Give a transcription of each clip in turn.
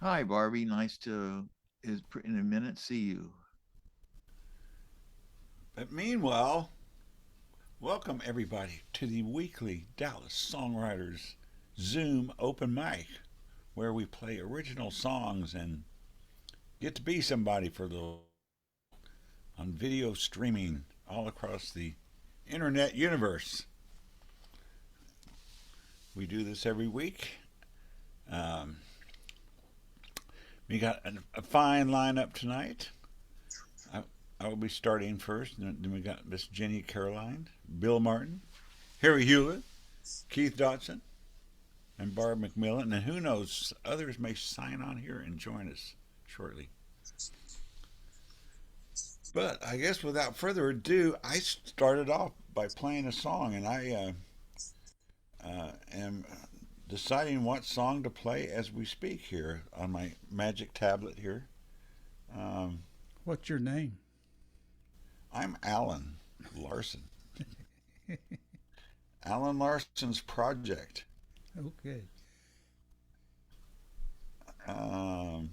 Hi, Barbie. Nice to in a minute see you. But meanwhile, welcome everybody to the weekly Dallas Songwriters Zoom open mic, where we play original songs and get to be somebody for a little on video streaming all across the internet universe. We do this every week. Um, we got a fine lineup tonight. I, I will be starting first. Then we got Miss Jenny Caroline, Bill Martin, Harry Hewlett, Keith Dodson, and Barbe McMillen. And who knows, others may sign on here and join us shortly. But I guess without further ado, I started off by playing a song, and I am deciding what song to play as we speak here on my magic tablet here. Um, What's your name? I'm Alan Larson. Alan Larson's project. Okay. Um,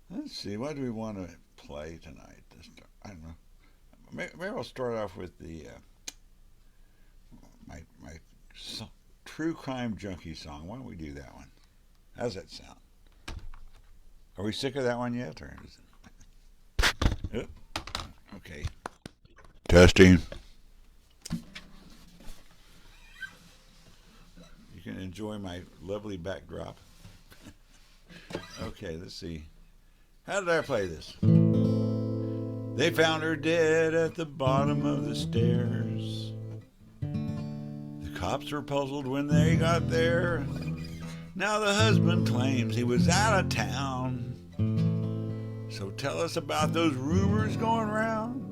let's see, what do we want to play tonight? I don't know. Maybe I'll start off with the my true crime junkie song. Why don't we do that one? How's that sound? Are we sick of that one yet, or is it? Okay. Testing. You can enjoy my lovely backdrop. Okay, let's see. How did I play this? They found her dead at the bottom of the stairs. The cops were puzzled when they got there. Now the husband claims he was out of town. So tell us about those rumors going round.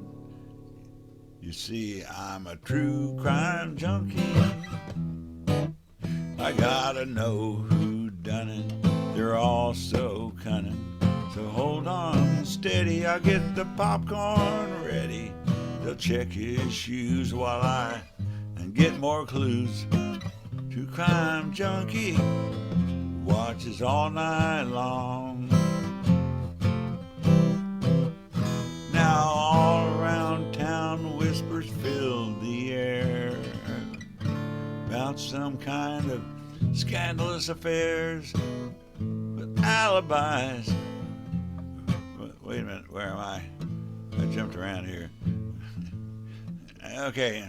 You see, I'm a true crime junkie. I gotta know who done it. They're all so cunning. So hold on steady, I'll get the popcorn ready. They'll check his shoes while I get more clues. True crime junkie watches all night long. Now all around town whispers fill the air about some kind of scandalous affairs with alibis. Wait a minute, where am I? I jumped around here. Okay,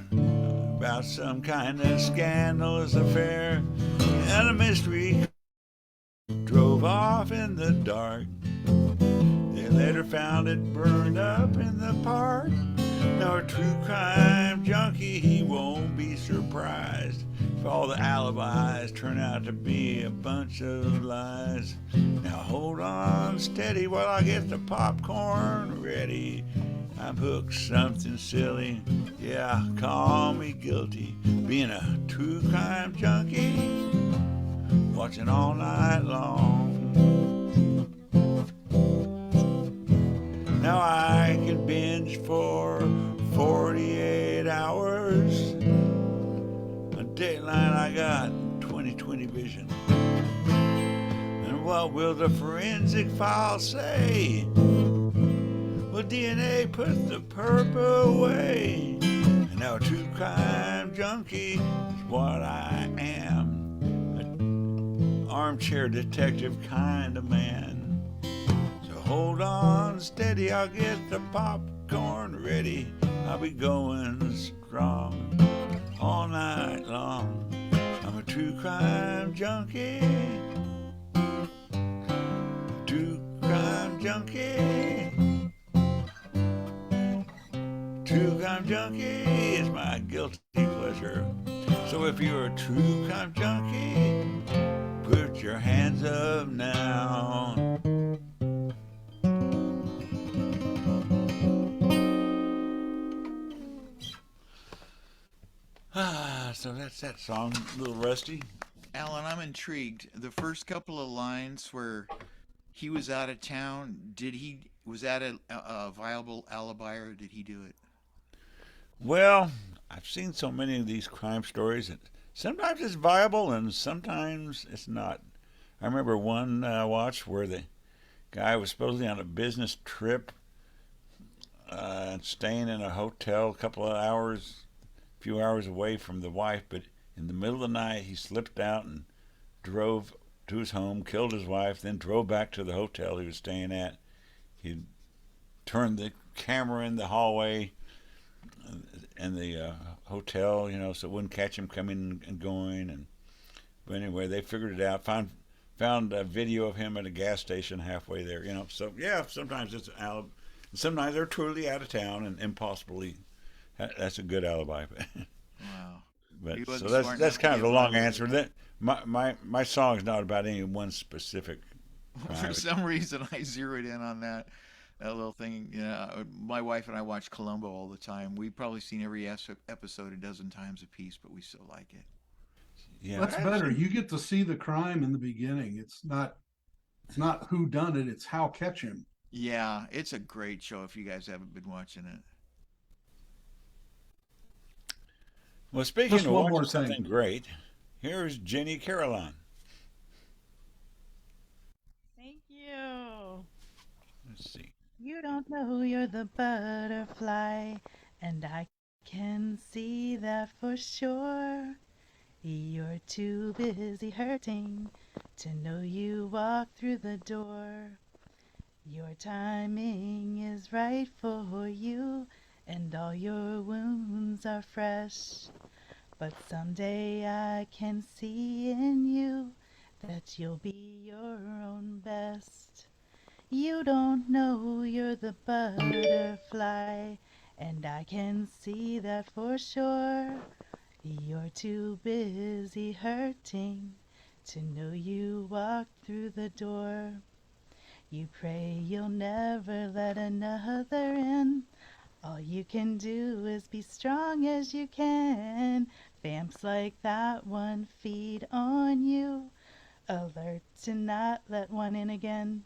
about some kind of scandalous affair, and a mystery drove off in the dark. They later found it burned up in the park. Now a true crime junkie, he won't be surprised if all the alibis turn out to be a bunch of lies. Now hold on steady while I get the popcorn ready. I'm hooked something silly, yeah, call me guilty. Being a true crime junkie, watching all night long. Now I can binge for 48 hours. On Dateline I got 20/20 vision. And what will the forensic file say? Well, DNA puts the purple away. And now a true crime junkie is what I am. An armchair detective kind of man. Hold on steady, I'll get the popcorn ready. I'll be going strong all night long. I'm a true crime junkie. True crime junkie. True crime junkie is my guilty pleasure. So if you're a true crime junkie, put your hands up now. So that's that song, a little rusty. Alan, I'm intrigued. The first couple of lines where he was out of town, was that a viable alibi or did he do it? Well, I've seen so many of these crime stories that sometimes it's viable and sometimes it's not. I remember one watch where the guy was supposedly on a business trip, staying in a hotel a couple of hours, a few hours away from the wife, but in the middle of the night he slipped out and drove to his home, killed his wife, then drove back to the hotel he was staying at. He turned the camera in the hallway and the hotel, so it wouldn't catch him coming and going. And but anyway, they figured it out. Found a video of him at a gas station halfway there. So yeah, sometimes it's alibi. Sometimes they're truly out of town and impossibly. That's a good alibi. Wow. But He so wasn't that's smart that's enough to kind of get a long fired. answer. That my song is not about any one specific crime. For some reason, I zeroed in on that little thing. My wife and I watch Columbo all the time. We've probably seen every episode a dozen times apiece, but we still like it. Yeah, That's better. You get to see the crime in the beginning. It's not who done it, it's how catch him. Yeah, it's a great show if you guys haven't been watching it. Well, speaking Just of one watching more thing. something great, here's Jenny Caroline. Thank you. Let's see. You don't know you're the butterfly, and I can see that for sure. You're too busy hurting to know you walk through the door. Your timing is right for you, and all your wounds are fresh. But someday I can see in you that you'll be your own best. You don't know you're the butterfly, and I can see that for sure. You're too busy hurting to know you walked through the door. You pray you'll never let another in. All you can do is be strong as you can. Vamps like that one feed on you, alert to not let one in again.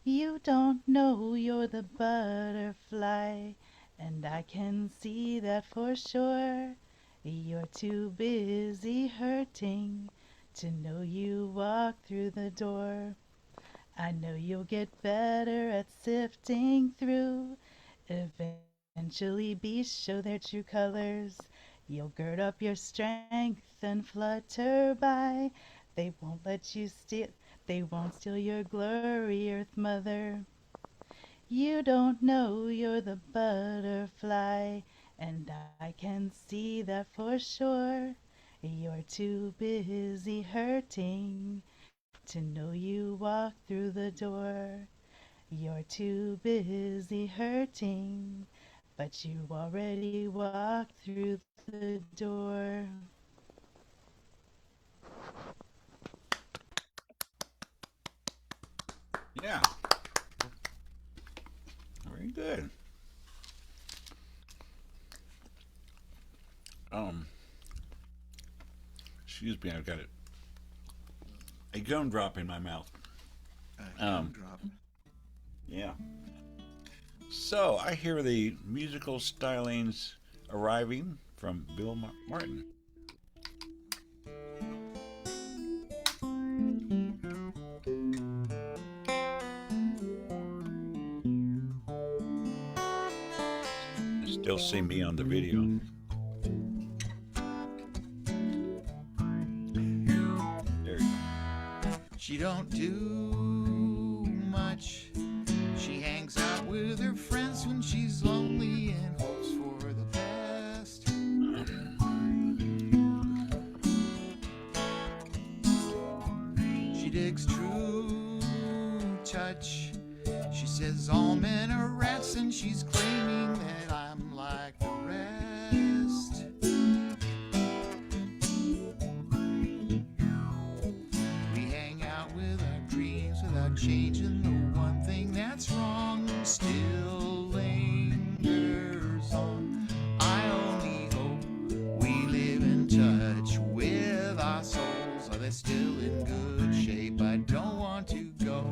You don't know you're the butterfly, and I can see that for sure. You're too busy hurting to know you walked through the door. I know you'll get better at sifting through. Eventually beasts show their true colors. You'll gird up your strength and flutter by. They won't steal your glory, Earth Mother. You don't know you're the butterfly, and I can see that for sure. You're too busy hurting to know you walked through the door. You're too busy hurting, but you already walked through the door. Yeah. Very good. Excuse me, I've got a gumdrop in my mouth. Gumdrop. Yeah. So I hear the musical stylings arriving from Bill Martin. Still see me on the video. There you go. She don't do much. She hangs out with her friends when she's lonely and hopes for the best. She digs true touch. She says all men are rats, and she's claiming that I'm like the rest. We hang out with our dreams without changing. The one thing that's wrong still lingers on. I only hope we live in touch with our souls. Are they still in good shape? I don't want to go,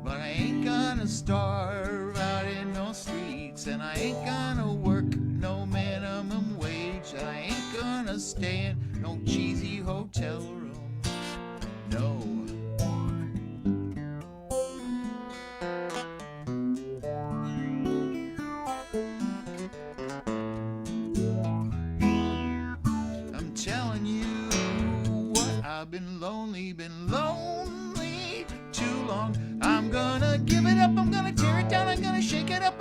but I ain't gonna starve out in no streets, and I ain't gonna work no minimum wage, and I ain't gonna stay in no cheesy hotel room.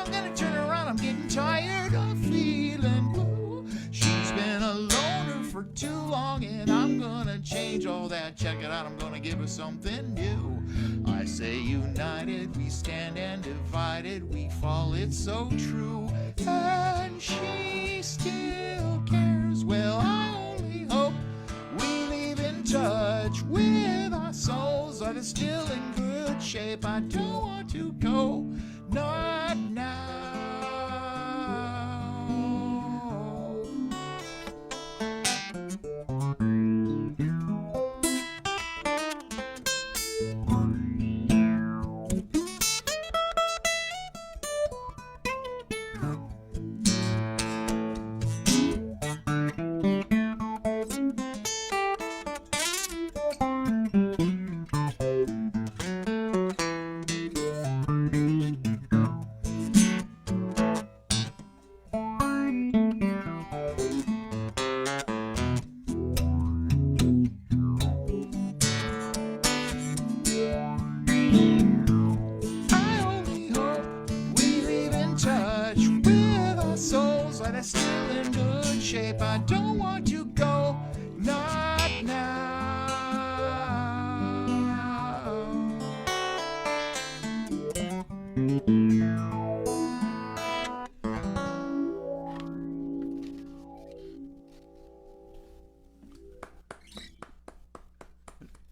I'm gonna turn around, I'm getting tired of feeling blue. She's been a loner for too long, and I'm gonna change all that. Check it out, I'm gonna give her something new. I say united we stand and divided we fall, it's so true. And she still cares. Well, I only hope we leave in touch with our souls. Are they still in good shape? I don't want to go, not now. I don't want to go, not now.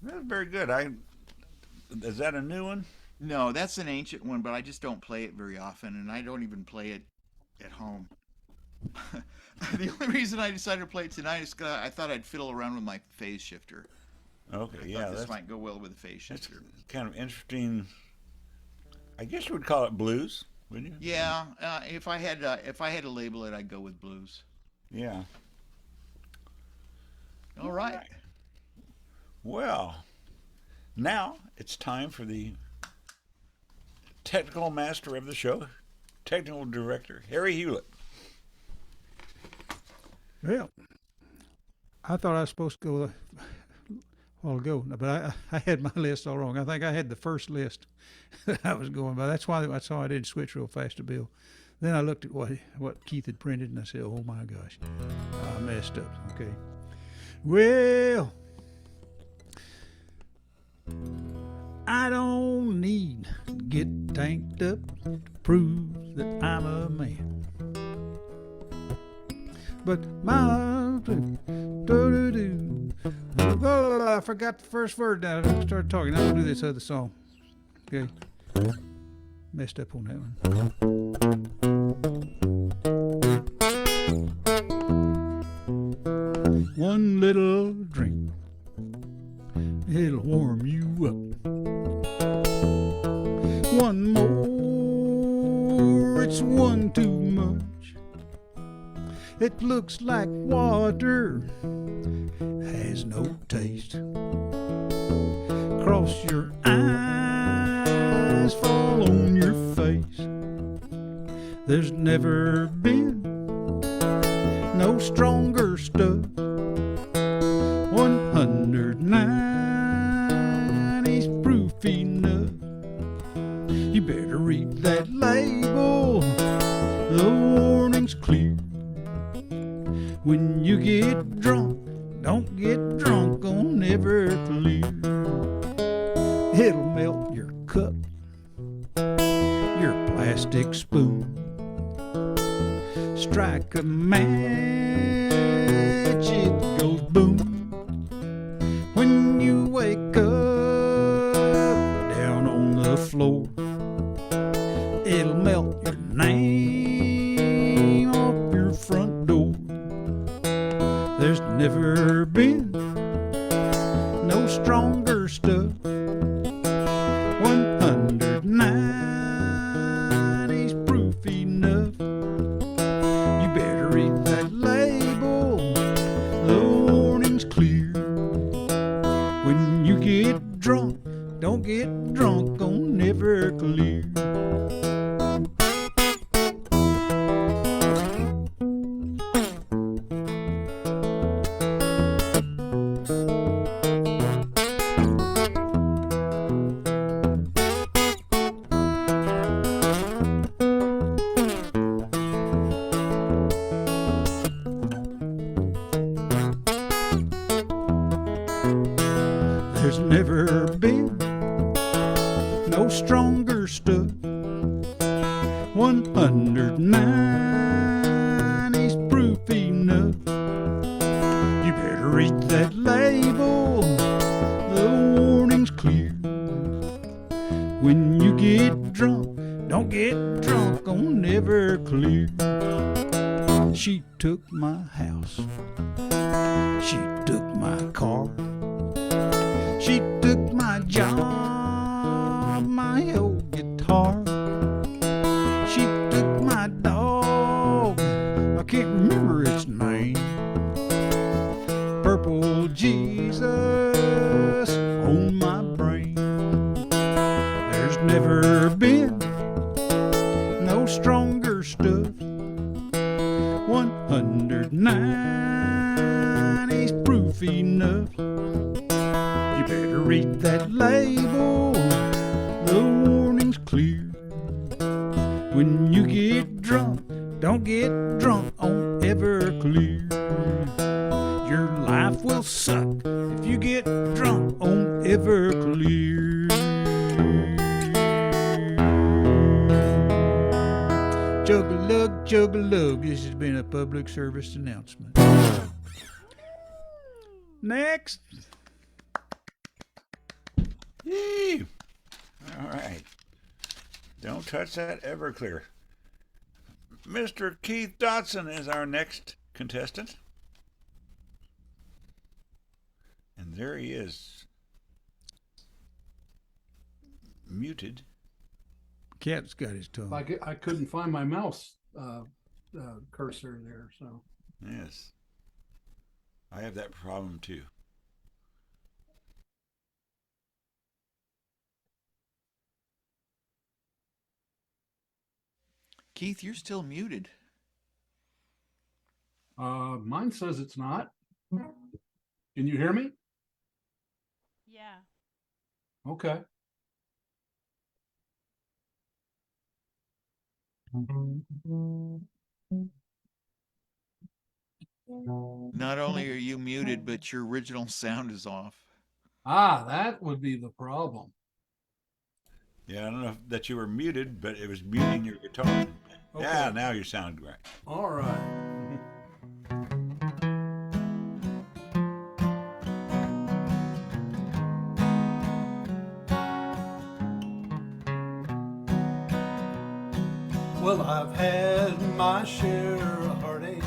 That's very good. Is that a new one? No, that's an ancient one, but I just don't play it very often, and I don't even play it at home. The only reason I decided to play it tonight is because I thought I'd fiddle around with my phase shifter. Okay, Yeah, this might go well with the phase shifter. It's kind of interesting. I guess you would call it blues, wouldn't you? Yeah, if I had to label it, I'd go with blues. Yeah. All right. Well, now it's time for the technical master of the show, technical director, Harry Hewlett. Well, I thought I was supposed to go a while ago, but I had my list all wrong. I think I had the first list that I was going by. That's why I didn't switch real fast to Bill. Then I looked at what Keith had printed, and I said, oh, my gosh, I messed up. Okay. Well, I don't need to get tanked up to prove that I'm a man. But my I forgot the first word now. I started talking. I'm gonna do this other song. Okay. Messed up on that one. One little drink, it'll warm you up. One more, it's one too much. It looks like water, has no taste. Cross your eyes, fall on your face. There's never been no stronger stuff. 190's proof enough. You better read that label, the warning's clear. When you get drunk, don't get drunk on Everclear. It'll melt your cup, your plastic spoon. Strike a match, it goes boom. When you wake up down on the floor, it'll melt your name off your front door. There's never been no stronger stuff. 190's proof enough. You better read that label, the warning's clear. When you get drunk, don't get drunk on Everclear. 109 is proof enough. You better read that label, the warning's clear. When you get drunk, don't get drunk on Everclear. She took my house, she took my car, she took my job, my old guitar. She took my dog, I can't remember its name. Purple Jesus on my brain. There's never been no stronger stuff. 109 is proof enough. You better read that label, the warning's clear. When you get drunk, don't get drunk on Everclear. Your life will suck if you get drunk on Everclear. Chug-a-lug, chug-a-lug. This has been a public service announcement. Next. Yee. All right. Don't touch that Everclear. Mr. Keith Dodson is our next contestant. And there he is. Muted. Cat's got his tongue. I couldn't find my mouse cursor there, so. Yes. I have that problem too. Keith, you're still muted. Mine says it's not. Can you hear me? Yeah. Okay. Not only are you muted, but your original sound is off. Ah, that would be the problem. Yeah, I don't know that you were muted, but it was muting your guitar. Okay. Yeah, now you sound great. All right. Well, I've had my share of heartache.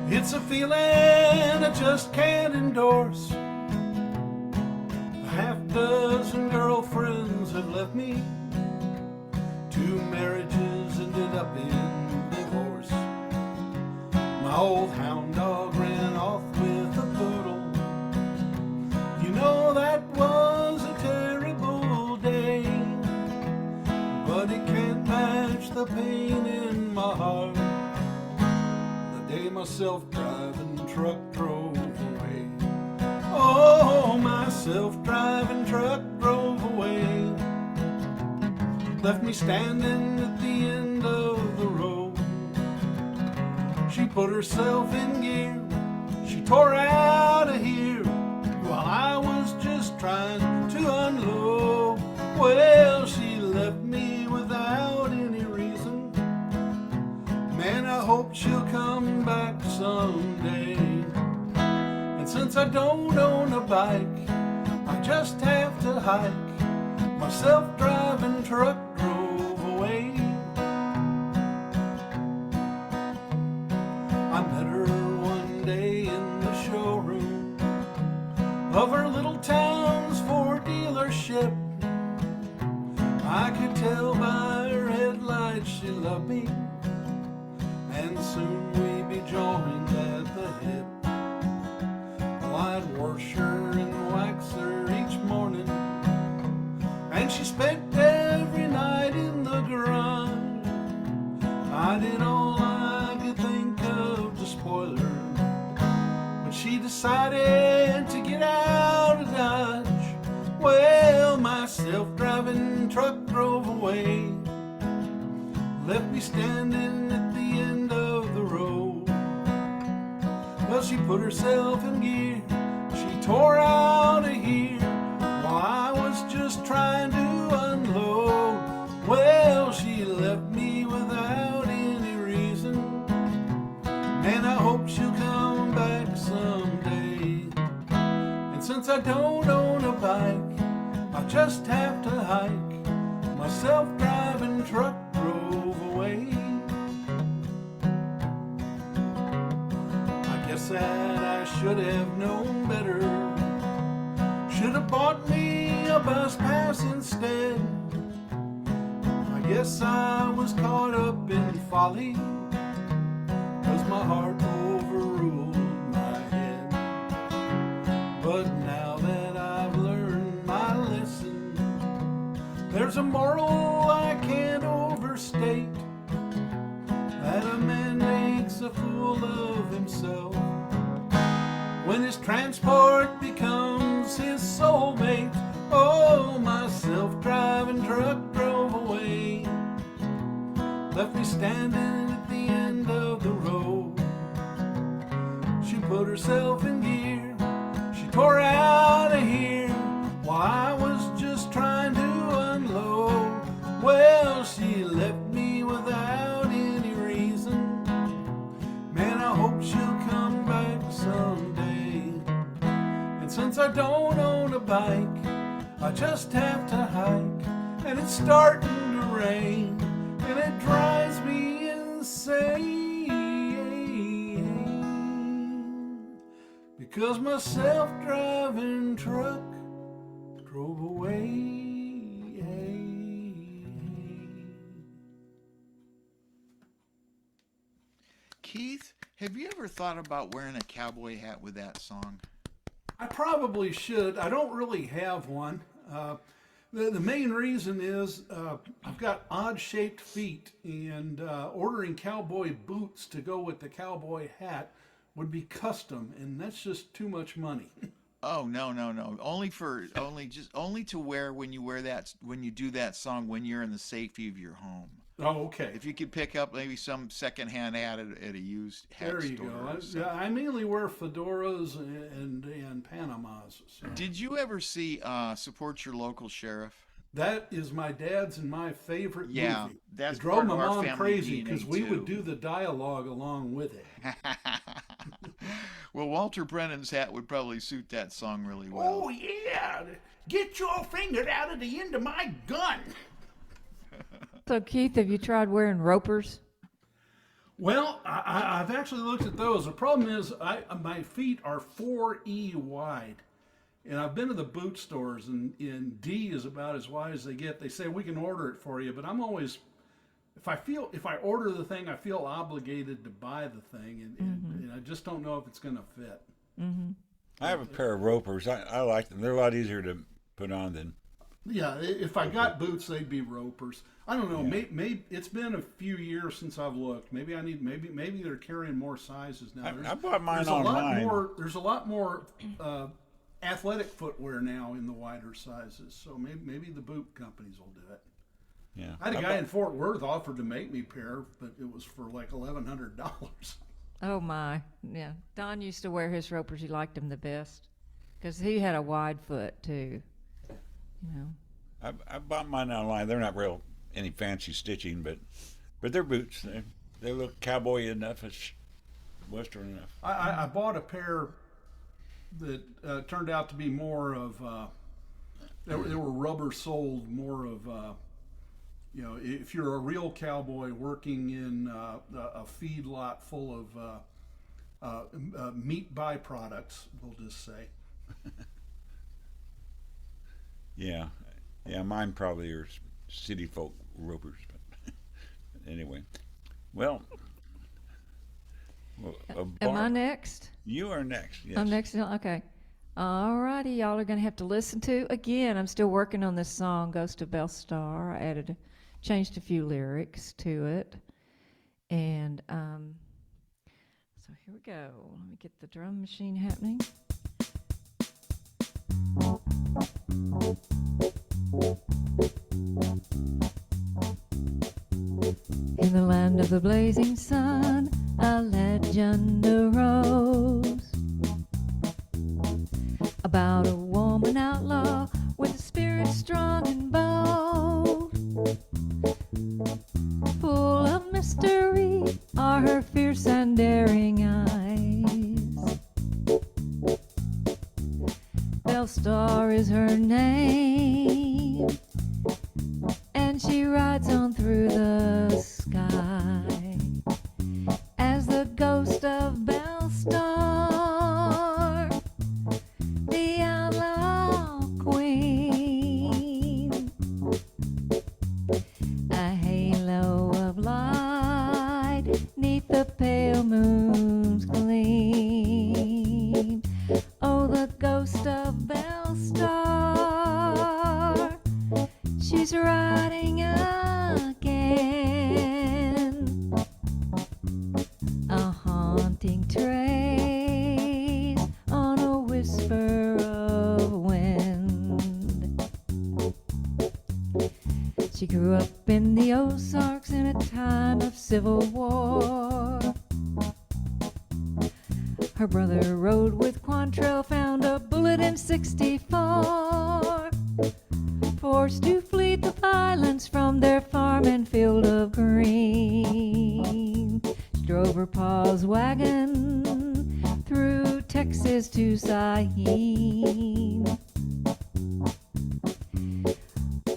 It's a feeling I just can't endorse. A half dozen girlfriends have left me. 2 marriages ended up in divorce. My old hound dog ran off with a poodle. You know that was a terrible day, but it can't match the pain in my heart the day my self-driving truck drove away. Oh, my self-driving truck drove away, left me standing at the end of the road. She put herself in gear, she tore out of here while I was just trying to unload. Well, she left me without any reason. Man, I hope she'll come back someday. And since I don't own a bike, I just have to hike. My self-driving truck drove away. I met her one day in the showroom of her little town's Ford dealership. I could tell by her headlights she loved me, and soon we'd be joined at the hip. Well, I'd wash her and wax her each morning, and she spent every night in the garage. I did all I could think of to spoil her, but she decided to get out of Dodge. Well, my self-driving truck drove away, left me standing at the end of the road. Well, she put herself in gear, she tore out of here while I was just trying to unload. Well, she left me I don't own a bike, I just have to hike. My self-driving truck drove away. I guess that I should have known better. Should have bought me a bus pass instead. I guess I was caught up in folly, 'cause my heart overruled my head. But now that I've learned my lesson, there's a moral I can't overstate, that a man makes a fool of himself when his transport becomes his soulmate. Oh, my self-driving truck drove away, left me standing at the end of the road. She put herself in gear, she tore out of here while I was just trying to unload. Well, she left me without any reason. Man, I hope she'll come back someday. And since I don't own a bike, I just have to hike. And it's starting to rain, and it drives me insane, because my self-driving truck drove away. Keith, have you ever thought about wearing a cowboy hat with that song? I probably should. I don't really have one. The main reason is I've got odd-shaped feet, and ordering cowboy boots to go with the cowboy hat would be custom, and that's just too much money. Oh, no. Only to wear when you do that song when you're in the safety of your home. Oh, okay. If you could pick up maybe some secondhand hat at a used hat There you store. go. I mainly wear fedoras and Panamas. So. Did you ever see Support Your Local Sheriff? That is my dad's and my favorite movie. That's it drove my part of our mom family crazy DNA because we would too. do the dialogue along with it. Well, Walter Brennan's hat would probably suit that song really well. Oh yeah! Get your finger out of the end of my gun. So, Keith, have you tried wearing ropers? Well, I've actually looked at those. The problem is my feet are 4E wide. And I've been to the boot stores, and D is about as wide as they get. They say, we can order it for you, but I'm always, if I order the thing, I feel obligated to buy the thing, and I just don't know if it's going to fit. Mm-hmm. I have a pair of ropers. I like them. They're a lot easier to put on than. Yeah, if I got boots, they'd be ropers. I don't know. Yeah. Maybe it's been a few years since I've looked. Maybe I need. Maybe they're carrying more sizes now. I bought mine online. There's a lot more athletic footwear now in the wider sizes. So maybe the boot companies will do it. Yeah. I had a guy in Fort Worth offered to make me a pair, but it was for like $1,100. Oh my, yeah. Don used to wear his ropers. He liked them the best because he had a wide foot too. You know. I bought mine online. They're not real any fancy stitching, but they're boots. They look cowboy enough. It's Western enough. I bought a pair that turned out to be more of. They were rubber soled, more of. If you're a real cowboy working in a feedlot full of meat byproducts, we'll just say. Yeah, mine probably are city folk ropers, but anyway. Well, am I next? You are next. Yes. I'm next. Okay. All righty, y'all are gonna have to listen to again. I'm still working on this song, "Ghost of Belle Star." I changed a few lyrics to it, and so here we go. Let me get the drum machine happening. In the land of the blazing sun, a legend arose about a woman outlaw with a spirit strong and bold. Full of mystery are her fierce and daring eyes. Belle Civil War. Her brother rode with Quantrell, found a bullet in 64. Forced to flee the violence from their farm and field of green. She drove her pa's wagon through Texas to Sahin.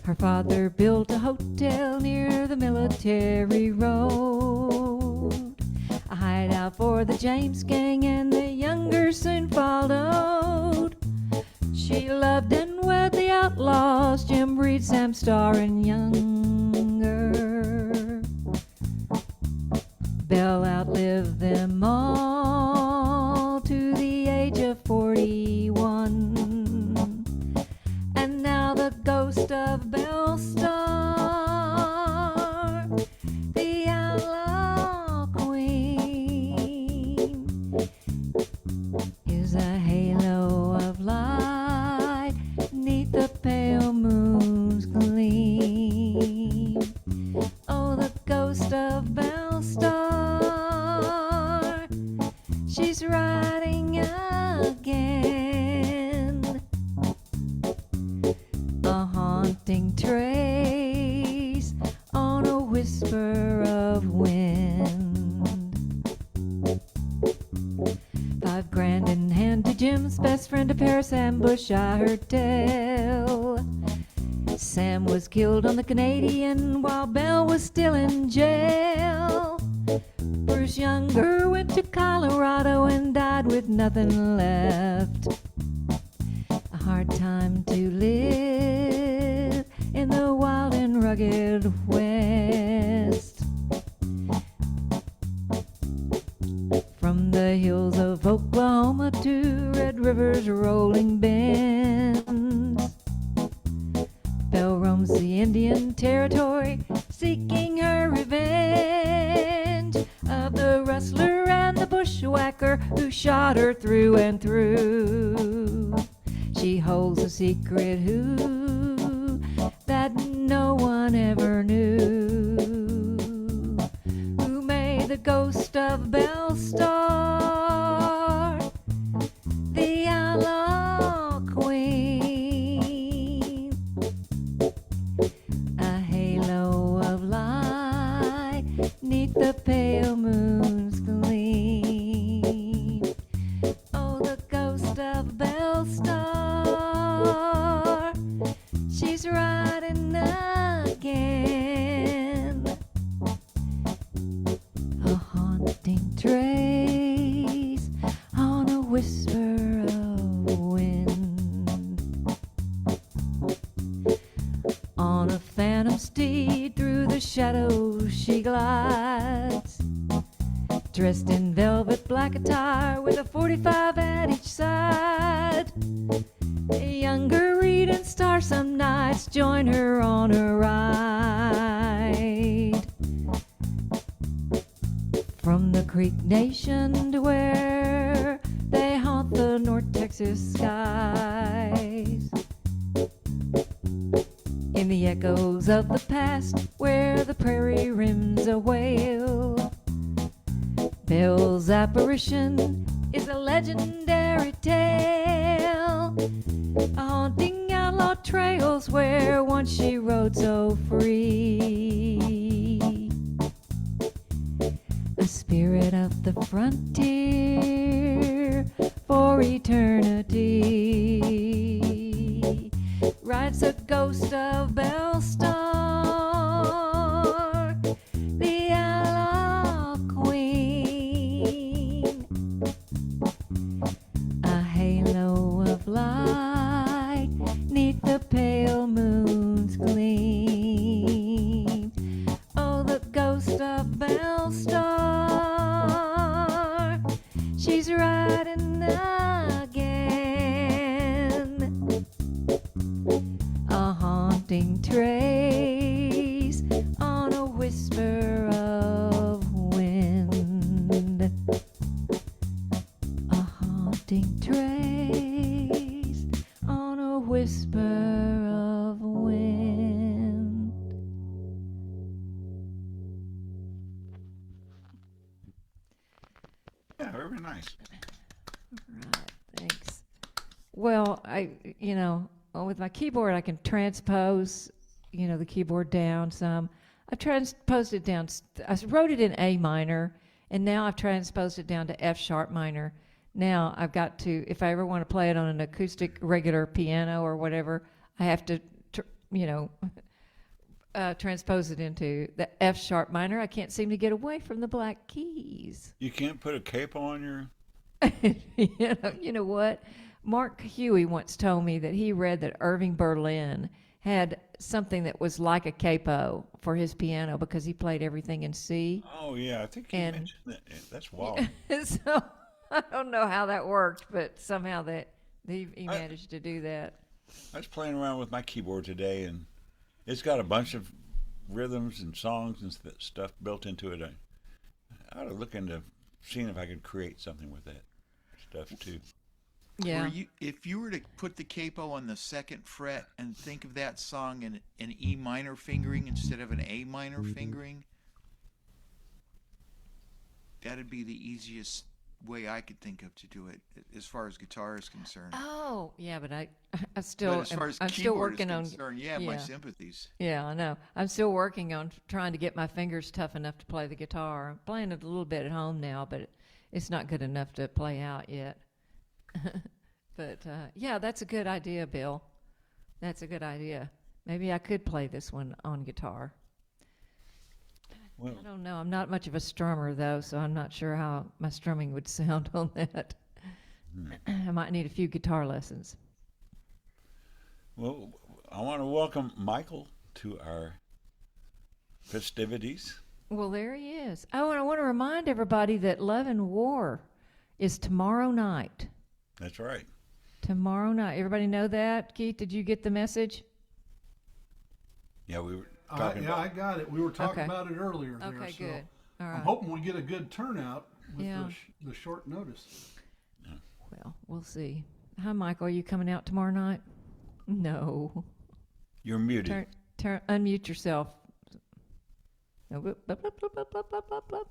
Her father built a hotel near the military road, a hideout for the James gang, and the younger soon followed. She loved and wed the outlaws, Jim Reed, Sam Starr, and Younger. Belle outlived them all to the age of 41. And now the ghost of Belle Starr, the outlaw queen, is a halo of light neath the pale moon's gleam. Oh, the ghost of Belle Starr, she's riding again, a haunting trace on a whisper of wind. $5,000 in hand to Jim's best friend, a Paris ambush, I heard tell. Sam was killed on the Canadian while Belle was still in jail. Bruce Younger went to Colorado and died with nothing left. A hard time to live in the wild and rugged West. From the hills of Oklahoma to Red River's rolling bends, Belle roams the Indian Territory, seeking her revenge of the rustler and the bushwhacker who shot her through and through. She holds a secret who that no one ever knew, who made the ghost of Belle Starr, the outlaw queen, a halo of light neath the pale moon's gleam. Oh, the ghost of Belle Starr, she's riding again, a haunting trace on a whisper of wind. On a phantom steed through the shadows she glides, dressed in velvet black attire with a 45 at each side. Younger Reed and Star some nights join her on a ride. From the Creek Nation to where they haunt the North Texas skies, in the echoes of the past where the prairie rims a wail, Belle's apparition is a legendary tale, a haunting outlaw trails where once she rode so free, a spirit of the frontier for eternity, rides the ghost of Belle Starr, the outlaw queen, a halo of light neath the pale moon's gleam. Oh, the ghost of Belle Starr, she's riding again, a haunting trace on a whisper of wind, a haunting trace on a whisper of wind. Yeah, very nice. Right, thanks. Well, with my keyboard, I can transpose, the keyboard down some. I've transposed it down. I wrote it in A minor, and now I've transposed it down to F sharp minor. Now I've got to, if I ever want to play it on an acoustic regular piano or whatever, I have to, transpose it into the F sharp minor. I can't seem to get away from the black keys. You can't put a capo on your. You know what? Mark Huey once told me that he read that Irving Berlin had something that was like a capo for his piano because he played everything in C. Oh yeah, I think you And- mentioned that. That's wild. So I don't know how that worked, but somehow that he managed to do that. I was playing around with my keyboard today, and it's got a bunch of rhythms and songs and stuff built into it. I ought to look into seeing if I could create something with that stuff too. Yeah. If you were to put the capo on the second fret and think of that song in an E minor fingering instead of an A minor fingering, that'd be the easiest way I could think of to do it as far as guitar is concerned. Oh, yeah, but I But still, as far as I'm still keyboard working is on. concerned, yeah, my yeah. sympathies. Yeah, I know. I'm still working on trying to get my fingers tough enough to play the guitar. I'm playing it a little bit at home now, but it's not good enough to play out yet. But yeah, that's a good idea, Bill. That's a good idea. Maybe I could play this one on guitar. Well, I don't know. I'm not much of a strummer, though, so I'm not sure how my strumming would sound on that. I might need a few guitar lessons. well, I want to welcome Michael to our festivities. Well, there he is. Oh, and I want to remind everybody that Love and War is tomorrow night. That's right. Tomorrow night. Everybody know that? Keith, did you get the message? Yeah, we were talking I about. got it. We were talking Okay. about it earlier. Okay, there, so good. All I'm right. hoping we get a good turnout with Yeah. the short notice. Well, we'll see. Hi, Michael. Are you coming out tomorrow night? No. You're muted. Unmute yourself. No, bloop, bloop, bloop, bloop, bloop, bloop, bloop,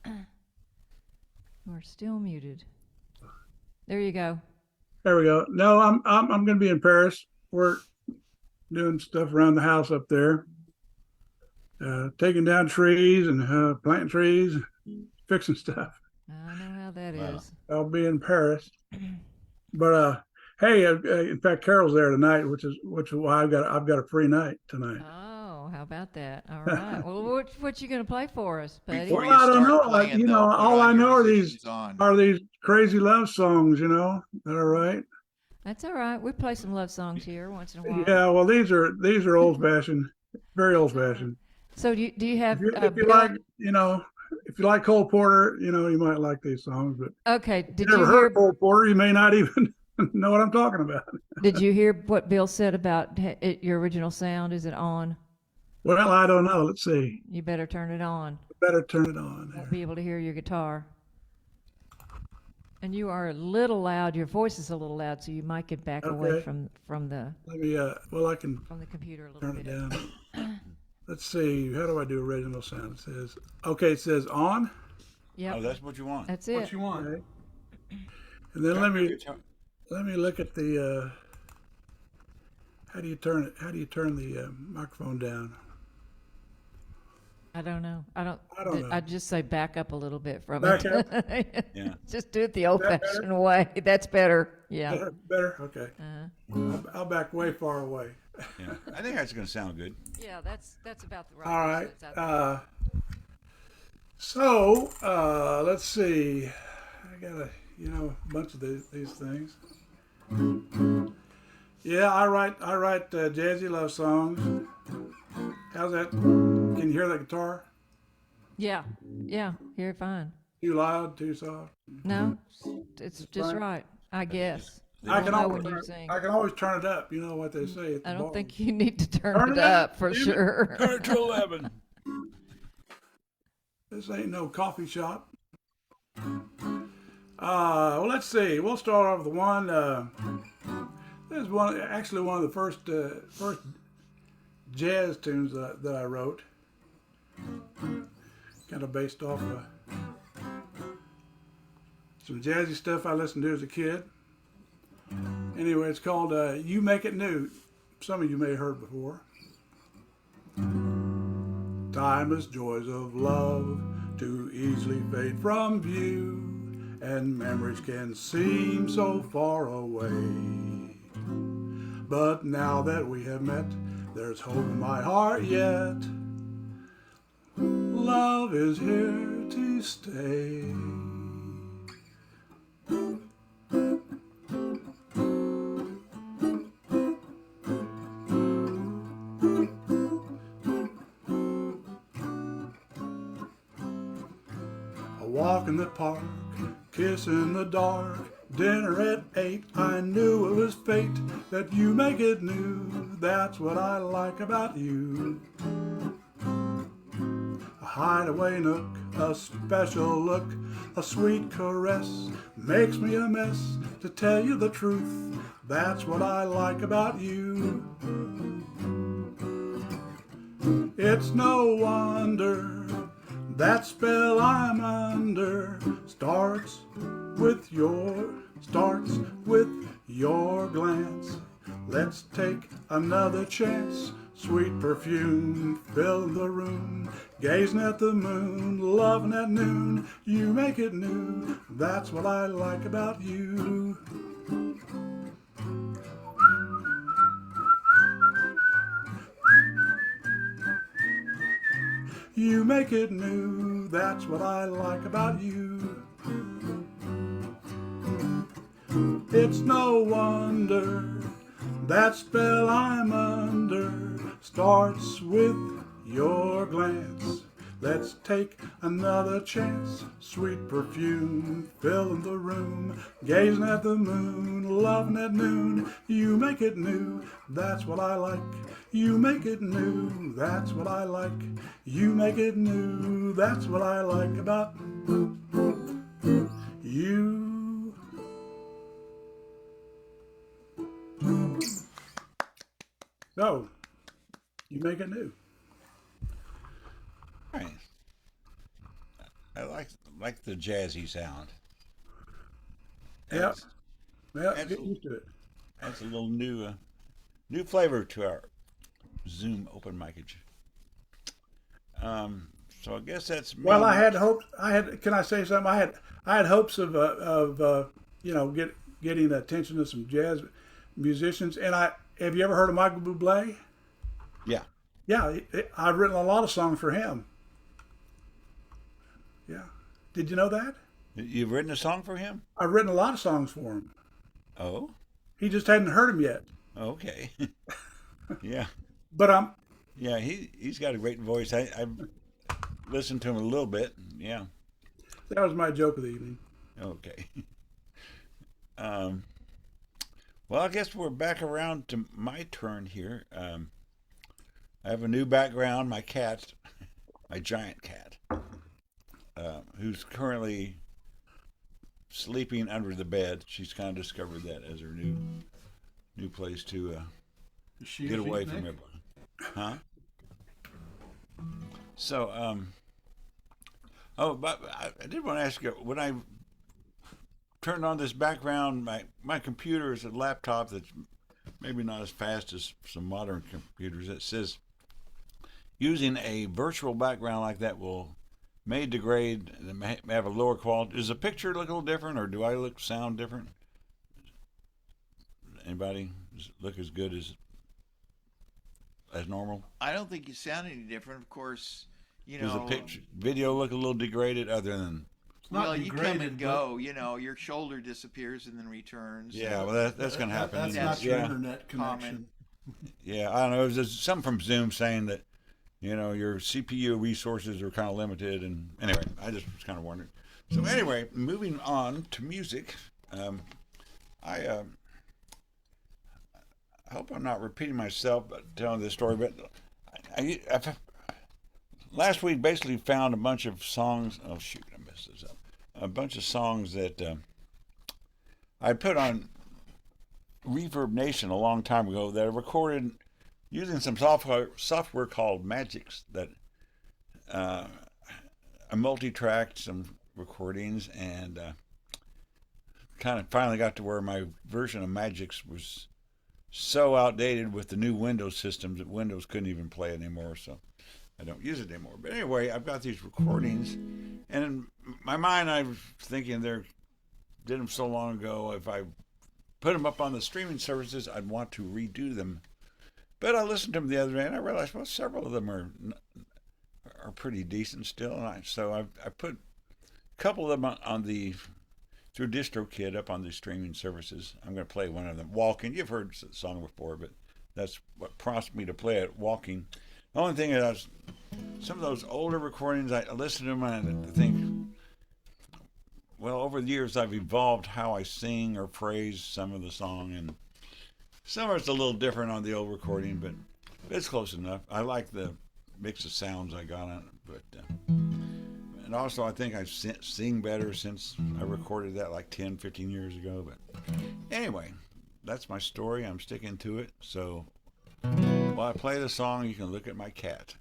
bloop. We're still muted. There you go. There we go. No, I'm going to be in Paris. We're doing stuff around the house up there, taking down trees and planting trees, fixing stuff. I know how that Wow. is. I'll be in Paris. But hey, in fact, Carol's there tonight, which is why I've got a free night tonight. Oh, how about that? All right. Well, what you gonna play for us, buddy? Before Well, I don't start know. playing, You though, know, put all on I your know musicians on. are these crazy love songs. You know, that are right. That's all right. We play some love songs here once in a while. Yeah. Well, these are old fashioned, very old fashioned. So do you have? If you Bill- like, if you like Cole Porter, you might like these songs. But Okay. if Did you you never hear? heard Cole Porter, you may not even know what I'm talking about. Did you hear what Bill said about your original sound? Is it on? Well, I don't know. Let's see. You better turn it on. Better turn it on. Won't be able to hear your guitar. And you are a little loud. Your voice is a little loud, so you might get back away Okay. from the Let me. Well, I can from the computer a little turn it bit. down. Let's see. How do I do original sound? It says. Okay. It says on. Yep, Oh, that's what you want. that's What it. you want? Okay. And then let me look at the. How do you turn it? How do you turn the microphone down? I don't know. I don't know. I just say back up a little bit from Back it. Yeah. Just do it the old-fashioned way. That's better. Yeah. Better. Okay. Uh, I'll back way far away. Yeah. I think that's going to sound good. yeah, that's about the right. All right. distance, I think. So let's see. I got a bunch of these things. Yeah, I write jazzy love songs. How's that? Can you hear that guitar? Yeah. Hear it fine. Too loud? Too soft? No, it's just fine. right. I guess. I can know always when you sing. I can always turn it up. You know what they say at the I don't bar. think you need to turn Turn it it up, up for damn it. sure. Turn it to 11. This ain't no coffee shop. Well, let's see. We'll start off with one. This is one of the first jazz tunes that I wrote. Kind of based off some jazzy stuff I listened to as a kid. Anyway, it's called You Make It New. Some of you may have heard before. Timeless joys of love too easily fade from view, and memories can seem so far away. But now that we have met, there's hope in my heart yet. Love is here to stay. A walk in the park, kiss in the dark, dinner at 8. I knew it was fate that you make it new. That's what I like about you. A hideaway nook, a special look, a sweet caress makes me a mess. To tell you the truth, that's what I like about you. It's no wonder that spell I'm under starts with your glance. Let's take another chance. Sweet perfume fill the room, gazing at the moon, loving at noon. You make it new. That's what I like about you. You make it new, that's what I like about you. It's no wonder that spell I'm under starts with your glance. Let's take another chance. Sweet perfume filling the room, gazing at the moon, loving at noon. You make it new, that's what I like. You make it new, that's what I like. You make it new, that's what I like about you. So, you make it new. Nice. I like the jazzy sound. Yep. That's- Well, that's get a- used to it. That's a little new flavor to our Zoom open micage. So I guess that's me. Well, I had hopes. Can I say something? I had hopes of getting attention to some jazz musicians. And have you ever heard of Michael Bublé? Yeah. Yeah, I've written a lot of songs for him. Yeah. Did you know that? You've written a song for him? I've written a lot of songs for him. Oh, He just hadn't heard them yet. okay. Yeah. But Yeah, he's got a great voice. I've listened to him a little bit. Yeah. that was my joke of the evening. Okay. Well, I guess we're back around to my turn here. I have a new background. My cat, my giant cat, who's currently sleeping under the bed. She's kind of discovered that as her new place to Is she get a away beatnik? from everyone. Huh? So, but I did want to ask you, when I turned on this background, my computer is a laptop that's maybe not as fast as some modern computers. It says using a virtual background like that may degrade and may have a lower quality. Does the picture look a little different, or do I sound different? Anybody look as good as normal? I don't think you sound any different. Of course, Does the video look a little degraded other than? not well, you come degraded, and go. Your shoulder disappears and then returns. Yeah, well, that's going to happen. That's isn't not it? your Yeah. internet connection. Yeah, I don't know. It was just something from Zoom saying that, your CPU resources are kind of limited. And anyway, I just was kind of wondering. So anyway, moving on to music. I hope I'm not repeating myself, but telling this story. But I last week basically found a bunch of songs. Oh shoot, I messed this up. A bunch of songs that I put on Reverb Nation a long time ago that I recorded using some software called Magix that I multi-tracked some recordings, and kind of finally got to where my version of Magix was so outdated with the new Windows systems that Windows couldn't even play it anymore, so I don't use it anymore. But anyway, I've got these recordings, and in my mind, I was thinking did them so long ago. If I put them up on the streaming services, I'd want to redo them. But I listened to them the other day, and I realized, well, several of them are pretty decent still. And so I put a couple of them through DistroKid up on the streaming services. I'm going to play one of them, Walking. You've heard the song before, but that's what prompted me to play it, Walking. The only thing is, some of those older recordings, I listen to them and I think, well, over the years I've evolved how I sing or phrase some of the song, and some of it's a little different on the old recording, but it's close enough. I like the mix of sounds I got on it, but and also I think I sing better since I recorded that like 10, 15 years ago. But anyway, that's my story. I'm sticking to it. So while I play the song, you can look at my cat.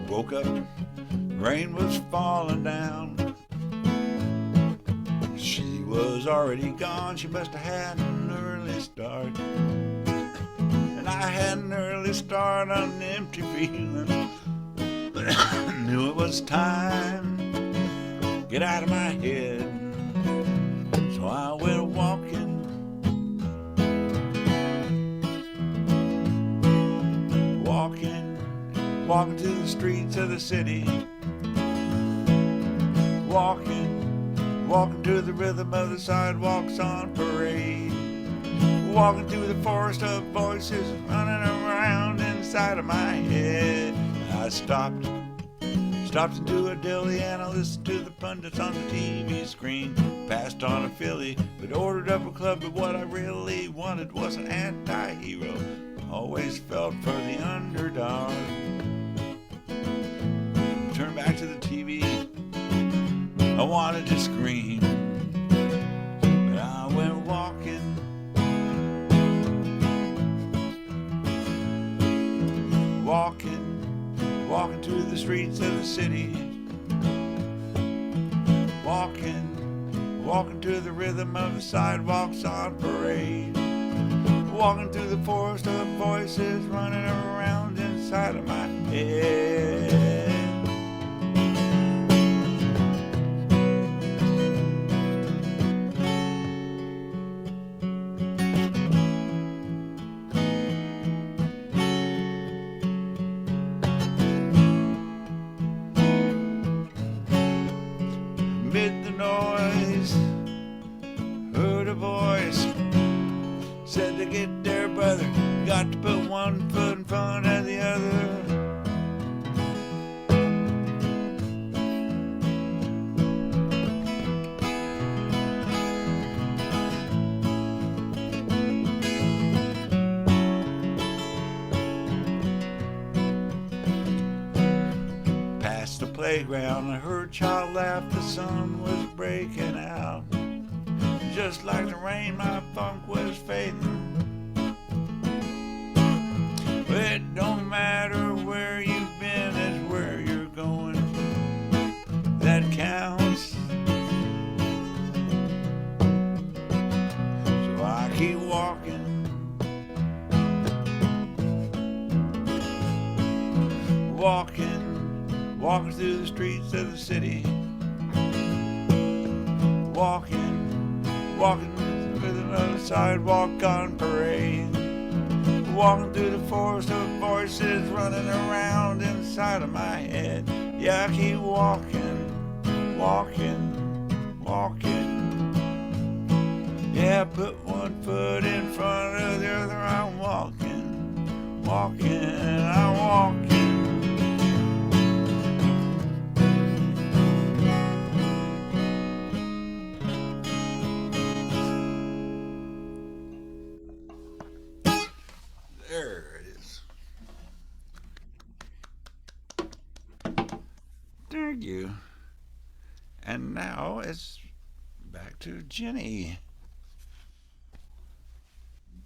Woke up, rain was falling down. She was already gone, she must have had an early start. And I had an early start on an empty feeling. Knew it was time to get out of my head. So I went walking. Walking to the streets of the city. Walking to the rhythm of the sidewalks on parade. Walking through the forest of voices running around inside of my head. I stopped into a deli and I listened to the pundits on the TV screen. Passed on a Philly, but ordered up a club, but what I really wanted was an anti-hero. Always felt for the underdog. Turned back to the TV. I wanted to scream, but I went walking. Walking to the streets of the city. Walking to the rhythm of the sidewalks on parade. Walking through the forest of voices running around inside of my head. Amid the noise, heard a voice. Said to get there, brother, got to put one foot in front of the other. Past the playground, I heard a child laugh, the sun was breaking out. Just like the rain, my funk was fading. It don't matter where you've been, it's where you're going that counts. So I keep walking. Walking through the streets of the city. Walking with another sidewalk on parade. Walking through the forest of voices running around inside of my head. Yeah, I keep walking. Yeah, I put one foot in front of the other. I'm walking, I'm walking. There it is. Thank you. And now it's back to Jenny.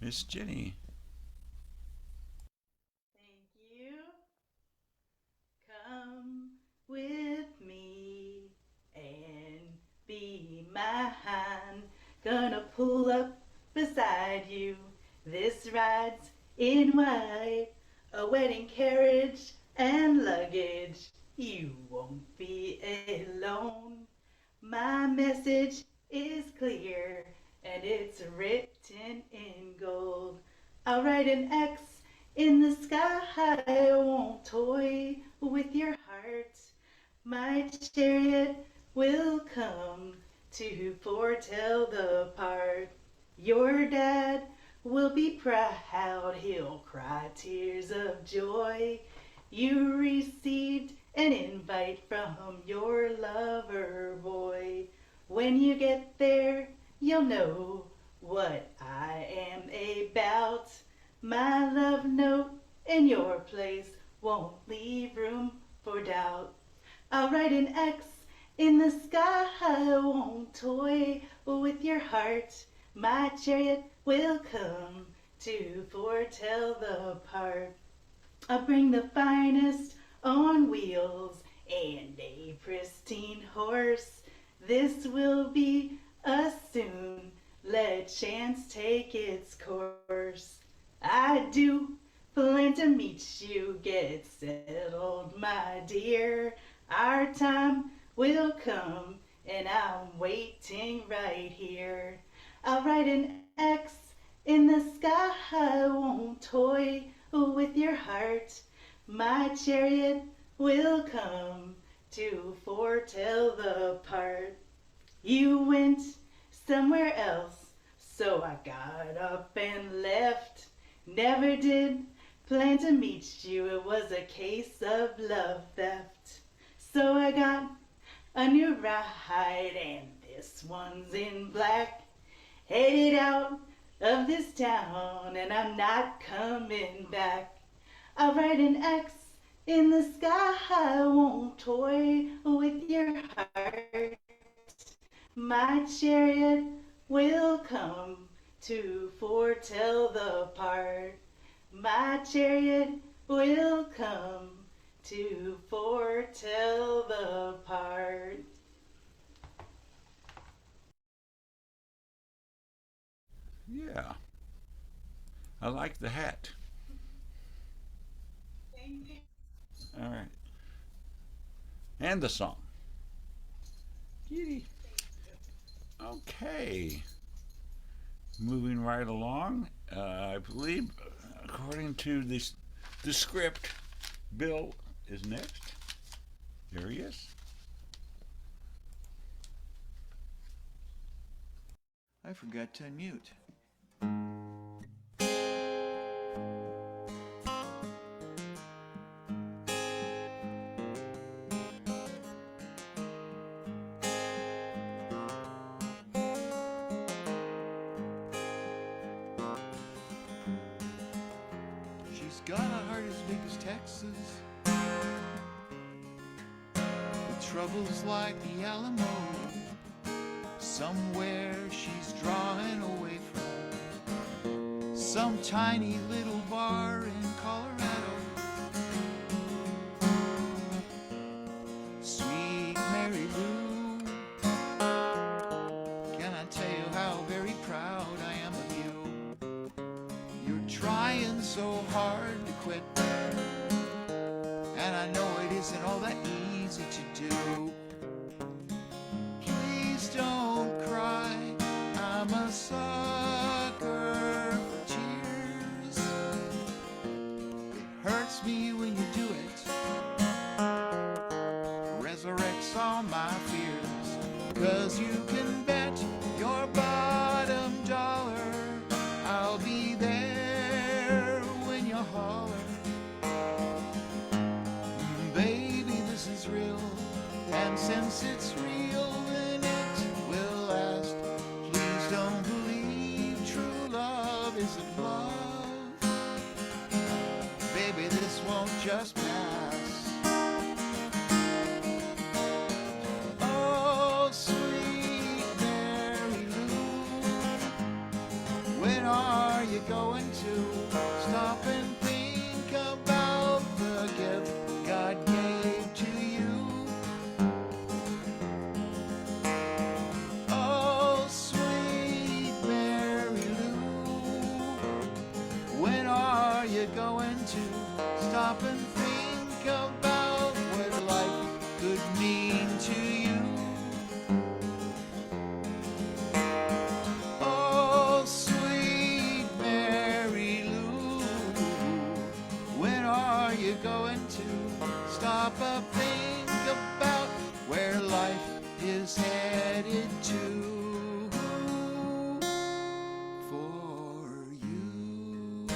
Miss Jenny. Thank you. Come with me and be mine. Gonna pull up beside you. This ride's in white, a wedding carriage and luggage. You won't be alone. My message is clear and it's written in gold. I'll write an X in the sky. I won't toy with your heart. My chariot will come to foretell the part. Your dad will be proud. He'll cry tears of joy. You received an invite from your lover boy. When you get there, you'll know what I am about. My love note in your place won't leave room for doubt. I'll write an X in the sky. I won't toy with your heart. My chariot will come to foretell the part. I'll bring the finest on wheels and a pristine horse. This will be us soon. Let chance take its course. I do plan to meet you. Get settled, my dear. Our time will come and I'm waiting right here. I'll write an X in the sky. I won't toy with your heart. My chariot will come to foretell the part. You went somewhere else, so I got up and left. Never did plan to meet you. It was a case of love theft. So I got a new ride, and this one's in black. Headed out of this town, and I'm not coming back. I'll write an X in the sky. I won't toy with your heart. My chariot will come to foretell the part. My chariot will come to foretell the part. Yeah. I like the hat. Thank you. All right. And the song. Giddy. Okay. Moving right along. I believe, according to the script, Bill is next. There he is. I forgot to unmute. She's got a heart as big as Texas, with troubles like the Alamo. Somewhere she's drawing away from some tiny little bar in Colorado. Sweet Mary Lou, can I tell you how very proud I am of you? You're trying so hard to quit, and I know it isn't all that easy to do. Please don't cry, I'm a sucker for tears. It hurts me when you do it, resurrects all my fears. 'Cause you can bet your bottom dollar I'll be there when you holler. Baby, this is real, and since it's real, then it will last. Please don't believe true love isn't love. Baby, this won't just pass. Oh, sweet Mary Lou, when are you going to stop and think about the gift God gave to you? Oh, sweet Mary Lou, when are you going to stop and think about what life could mean to you? Oh, sweet Mary Lou, when are you going to stop and think about where life is headed to for you?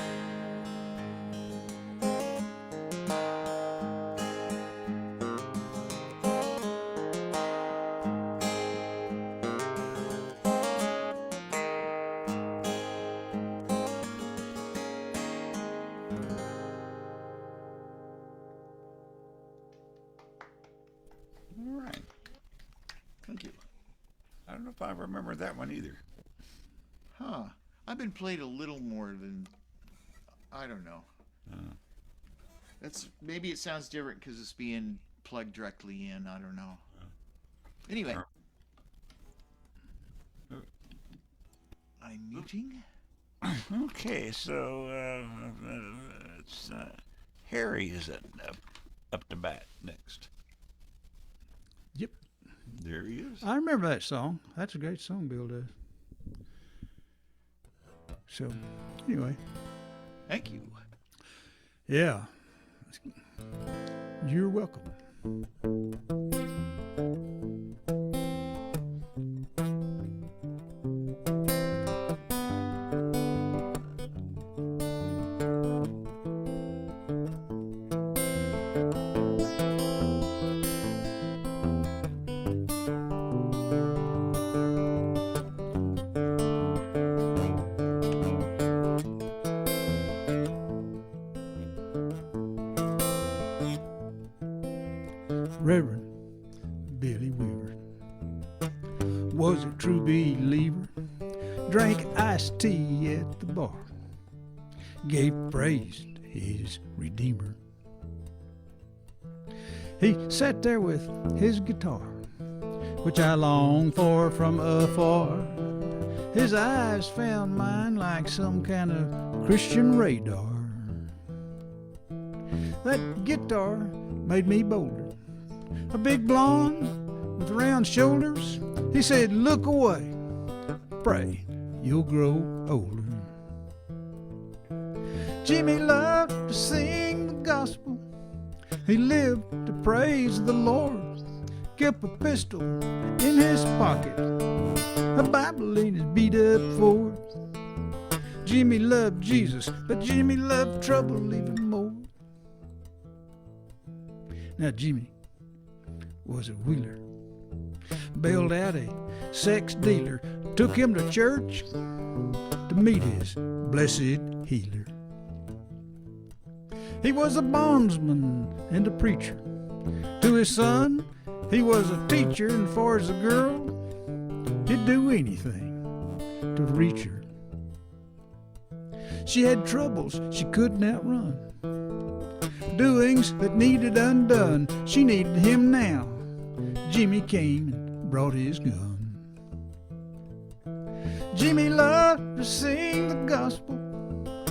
All right. Thank you. I don't know if I remember that one either. Huh. I've been played a little more than, I don't know. That's, maybe it sounds different because it's being plugged directly in. I don't know. Anyway. I'm muting. Okay, so it's Harry is up to bat next. Yep. There he is. I remember that song. That's a great song Bill does. So, anyway. Thank you. Yeah. You're welcome. Reverend Billy Weaver was a true believer, drank iced tea at the bar, gave praise to his Redeemer. He sat there with his guitar, which I longed for from afar. His eyes found mine like some kind of Christian radar. That guitar made me bolder. A big blonde with round shoulders. He said, look away, pray you'll grow older. Jimmy loved to sing the gospel. He lived to praise the Lord. Kept a pistol in his pocket, a Bible in his beat up Ford. Jimmy loved Jesus, but Jimmy loved trouble even more. Now Jimmy was a wheeler, bailed out a sex dealer, took him to church to meet his blessed healer. He was a bondsman and a preacher. To his son, he was a teacher, and for as a girl, he'd do anything to reach her. She had troubles she couldn't outrun, doings that needed undone. She needed him now. Jimmy came and brought his gun. Jimmy loved to sing the gospel.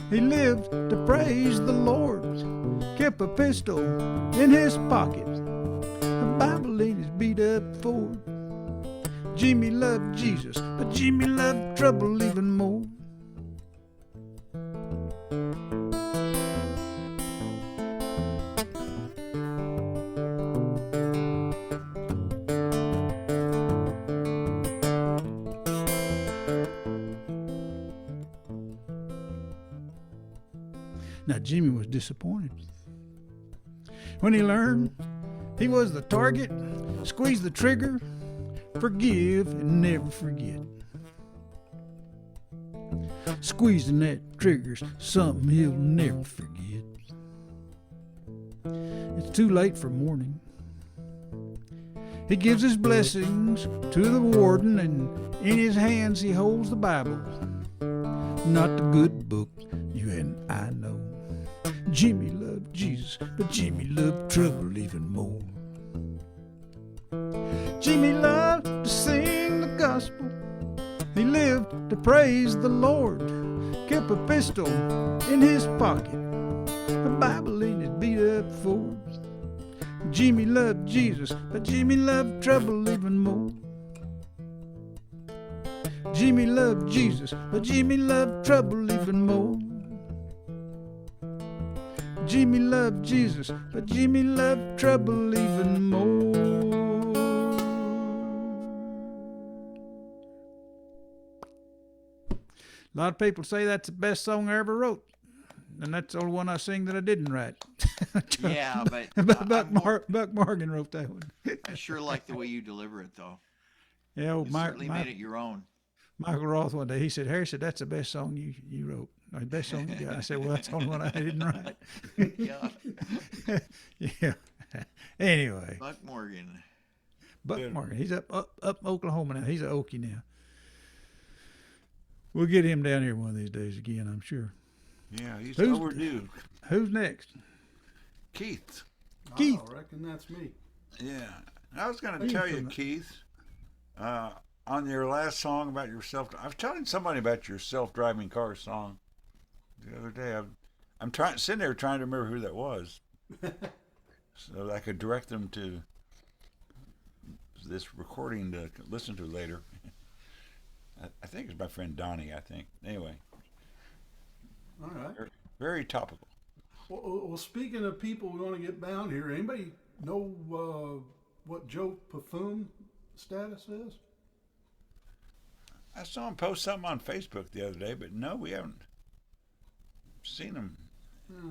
He lived to praise the Lord. Kept a pistol in his pocket, a Bible in his beat up Ford. Jimmy loved Jesus, but Jimmy loved trouble even more. Now Jimmy was disappointed when he learned he was the target. Squeeze the trigger, forgive and never forget. Squeezing that trigger's something he'll never forget. It's too late for mourning. He gives his blessings to the warden, and in his hands he holds the Bible. not the good book you and I know. Jimmy loved Jesus, but Jimmy loved trouble even more. Jimmy loved to sing the gospel. He lived to praise the Lord. Kept a pistol in his pocket, a Bible in his beat-up Ford. Jimmy loved Jesus, but Jimmy loved trouble even more. Jimmy loved Jesus, but Jimmy loved trouble even more. Jimmy loved Jesus, but Jimmy loved trouble even more. A lot of people say that's the best song I ever wrote, and that's the only one I sing that I didn't write. Yeah, but Buck Morgan wrote that one. I sure like the way you deliver it, though. Yeah, You certainly made it your own. Michael Roth one day, he said, Harry said, that's the best song you wrote. Or the best song you got. I said, well, that's the only one I didn't write. Yeah. Yeah. Anyway. Buck Morgan. Buck Morgan. He's up Oklahoma now. He's an Okie now. We'll get him down here one of these days again, I'm sure. Yeah, he's overdue. Who's next? Keith. Keith. I reckon that's me. Yeah. I was going to tell you, Keith, on your last song about yourself, I was telling somebody about your self-driving car song the other day. I'm sitting there trying to remember who that was, so I could direct them to this recording to listen to later. I think it's my friend Donnie, I think. Anyway. All right. Very topical. Well, speaking of people we want to get down here, anybody know what Joe Parfum status is? I saw him post something on Facebook the other day, but no, we haven't seen him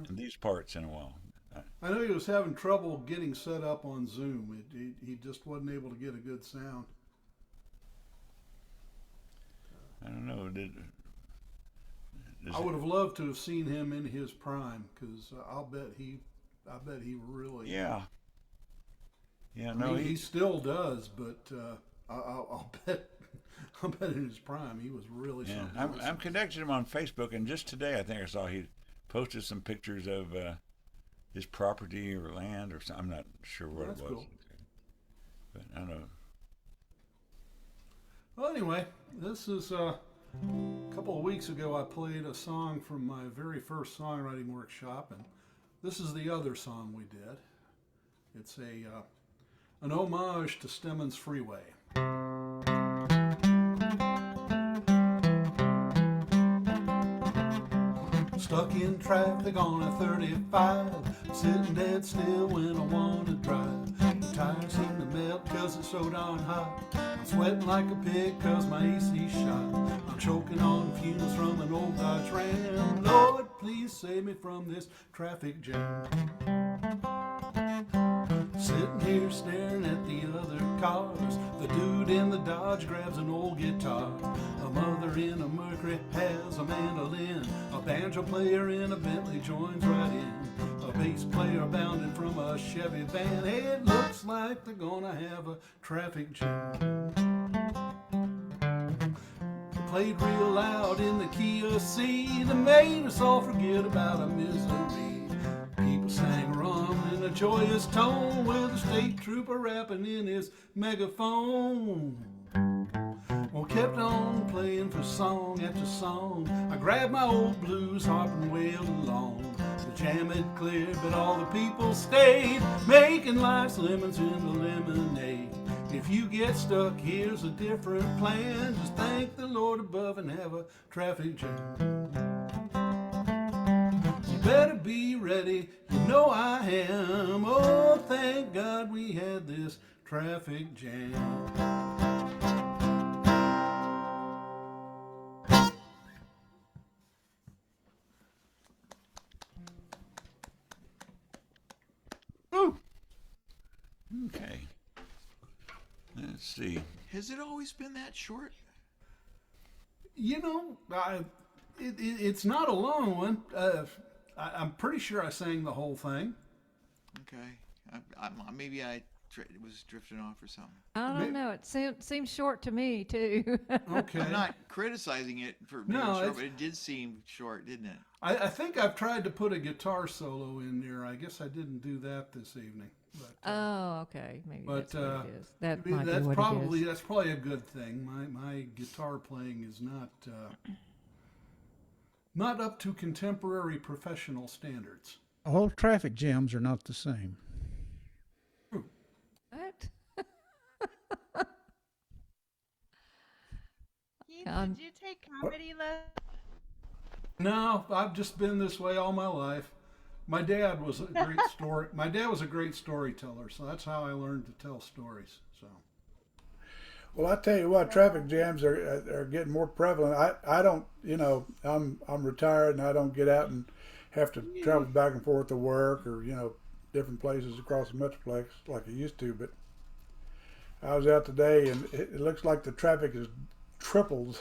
in these parts in a while. I know he was having trouble getting set up on Zoom. He just wasn't able to get a good sound. I don't know. I would have loved to have seen him in his prime, because I bet he really. Yeah. Yeah. I No, mean, he still does, but I'll bet in his prime he was really something. I'm connected him on Facebook, and just today I think I saw he posted some pictures of his property or land or something. I'm not sure what it was. Cool. But I don't know. Well, anyway, this is a couple of weeks ago I played a song from my very first songwriting workshop, and this is the other song we did. It's an homage to Stemmons Freeway. Stuck in traffic on a 35, sitting dead still when I want to drive. The tires seem to melt cause it's so darn hot. I'm sweating like a pig cause my AC shot. I'm choking on fumes from an old Dodge Ram. Lord, please save me from this traffic jam. Sitting here staring at the other cars. The dude in the Dodge grabs an old guitar. A mother in a Mercury has a mandolin. A banjo player in a Bentley joins right in. A bass player bounding from a Chevy van. It looks like they're gonna have a traffic jam. Played real loud in the key of C. That made us all forget about our misery. People sang rum in a joyous tone with a state trooper rapping in his megaphone. Well, kept on playing for song after song. I grabbed my old blues harp and wailed along. The jam had cleared, but all the people stayed, making life's lemons into lemonade. If you get stuck, here's a different plan. Just thank the Lord above and have a traffic jam. You better be ready, you know I am. Oh, thank God we had this traffic jam. Okay. Let's see. Has it always been that short? You know, it's not a long one. I'm pretty sure I sang the whole thing. Okay. Maybe I was drifting off or something. I don't know. It seems short to me too. Okay. I'm not criticizing it for being No, short, but it did seem short, didn't it? I think I've tried to put a guitar solo in there. I guess I didn't do that this evening. But, Oh, okay. Maybe but that's what it is. That I mean, might that's be what probably it is. that's probably a good thing. My guitar playing is not up to contemporary professional standards. All traffic jams are not the same. What? Keith, God. did you take comedy lessons? No, I've just been this way all my life. My dad was a great story. My dad was a great storyteller, so that's how I learned to tell stories. So. Well, I tell you what, traffic jams are getting more prevalent. I don't, I'm retired and I don't get out and have to travel back and forth to work or different places across the metroplex like I used to. But I was out today and it looks like the traffic has tripled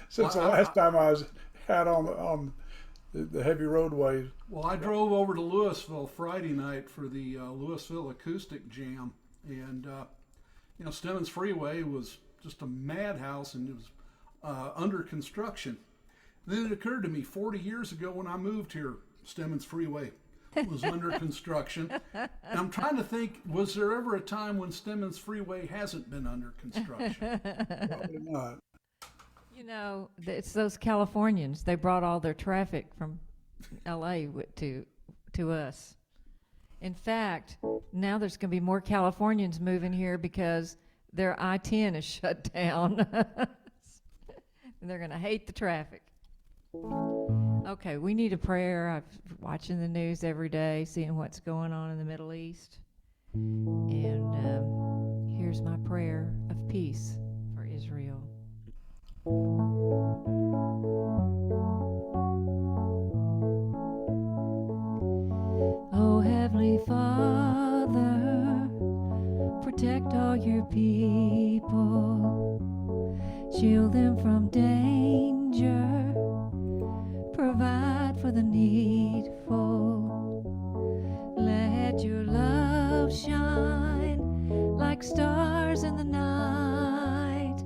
since the last time I was out on the heavy roadways. Well, I drove over to Louisville Friday night for the Louisville Acoustic Jam, and Stemmons Freeway was just a madhouse, and it was under construction. Then it occurred to me 40 years ago when I moved here, Stemmons Freeway was under construction. And I'm trying to think, was there ever a time when Stemmons Freeway hasn't been under construction? Probably not. It's those Californians. They brought all their traffic from L.A. to us. In fact, now there's going to be more Californians moving here because their I-10 is shut down. And they're going to hate the traffic. Okay, we need a prayer. I'm watching the news every day, seeing what's going on in the Middle East. And here's my prayer of peace for Israel. Oh, Heavenly Father, protect all your people, shield them from danger, provide for the needful. Let your love shine like stars in the night,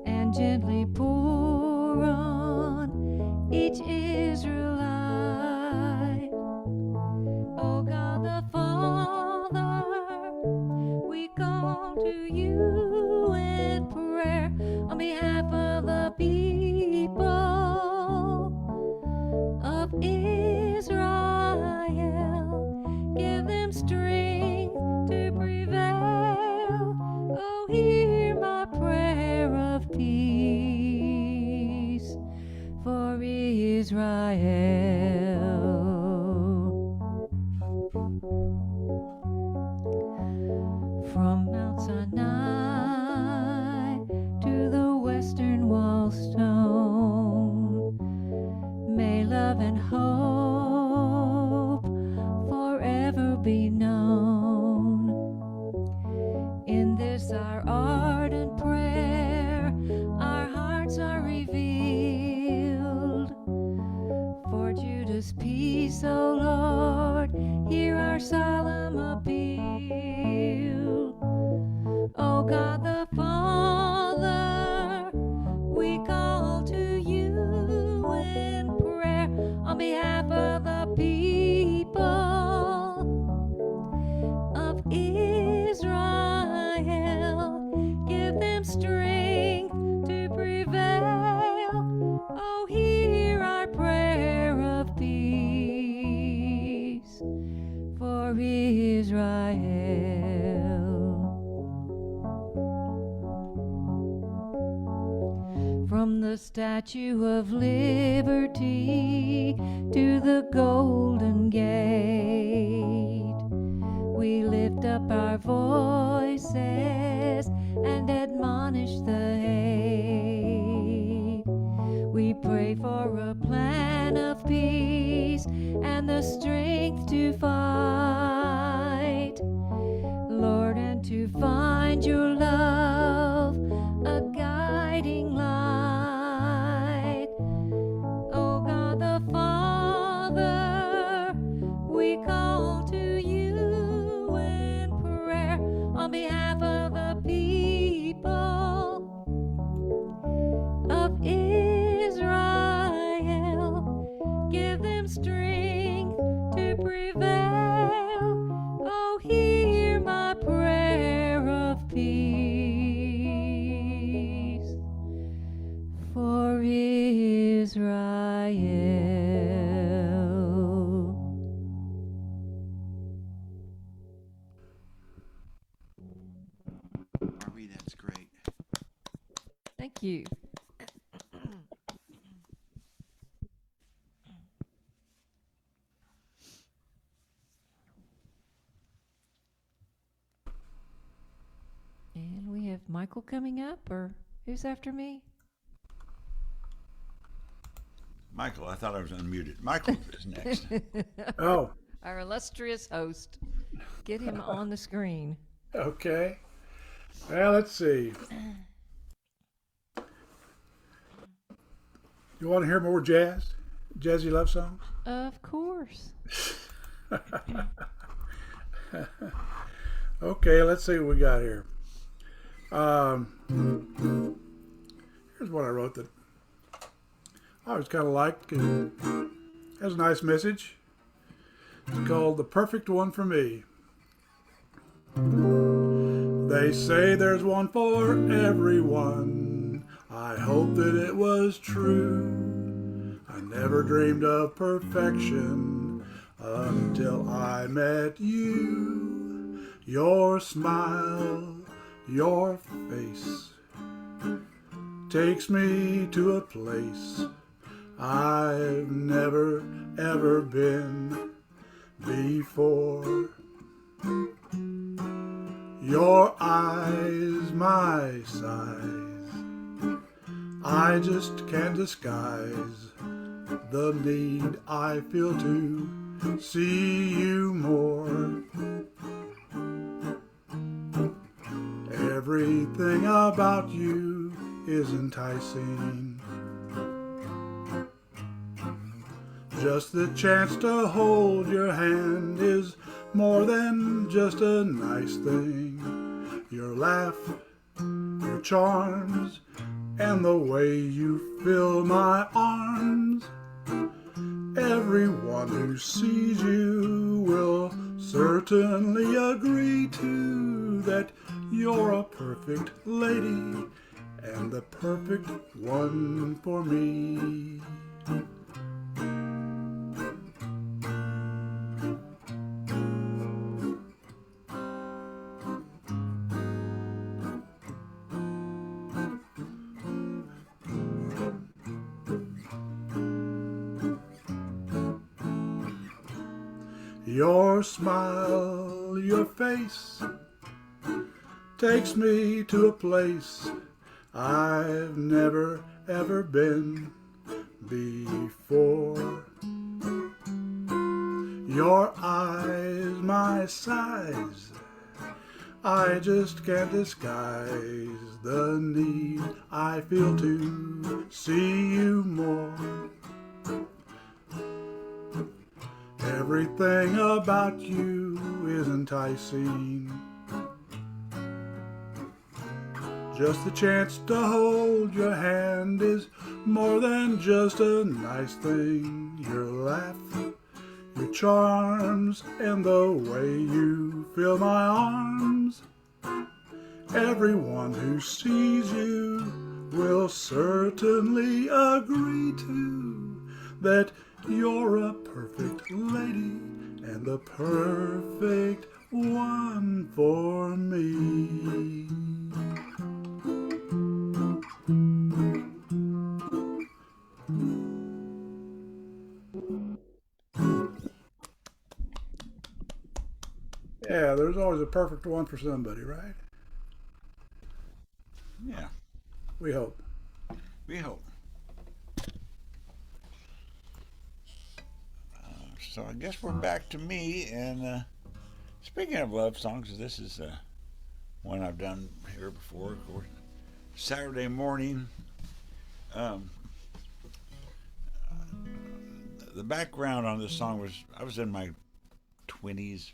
and gently pour on each Israelite. Oh God the Father, we call to you in prayer on behalf of the people of Israel. Give them strength to prevail. Oh, hear my prayer of peace for Israel. From Mount Sinai to the western wall stone, may love and hope forever be known. In this our ardent prayer, our hearts are revealed. For Judah's peace, O Lord, hear our solemn appeal. O God the Father, we call to you in prayer on behalf of the people of Israel. Give them strength to prevail. Oh, hear our prayer of peace for Israel. From the Statue of Liberty to the Golden Gate, we lift up our voices and admonish the hate. We pray for a plan of peace and the strength to fight, Lord, and to find your love a guiding light. Oh God the Father, we call to you Thank you. And we have Michael coming up, or who's after me? Michael, I thought I was unmuted. Michael is next. Oh, Our illustrious host. Get him on the screen. okay. Well, let's see. You want to hear more jazz? Jazzy love songs? Of course. Okay, let's see what we got here. Here's what I wrote that I always kind of liked. It has a nice message. It's called The Perfect One for Me. They say there's one for everyone. I hope that it was true. I never dreamed of perfection until I met you. Your smile, your face takes me to a place I've never ever been before. Your eyes, my size, I just can't disguise the need I feel to see you more. Everything about you is enticing. Just the chance to hold your hand is more than just a nice thing. Your laugh, your charms, and the way you fill my arms. Everyone who sees you will certainly agree to that you're a perfect lady and the perfect one for me. Your smile, your face takes me to a place I've never ever been before. Your eyes, my size, I just can't disguise the need I feel to see you more. Everything about you is enticing. Just the chance to hold your hand is more than just a nice thing. Your laugh, your charms, and the way you fill my arms. Everyone who sees you will certainly agree to that you're a perfect lady and the perfect one for me. Yeah, there's always a perfect one for somebody, right? Yeah, We hope. we hope. So I guess we're back to me. And speaking of love songs, this is one I've done here before. Of course, Saturday morning. Um, the background on this song was I was in my 20s,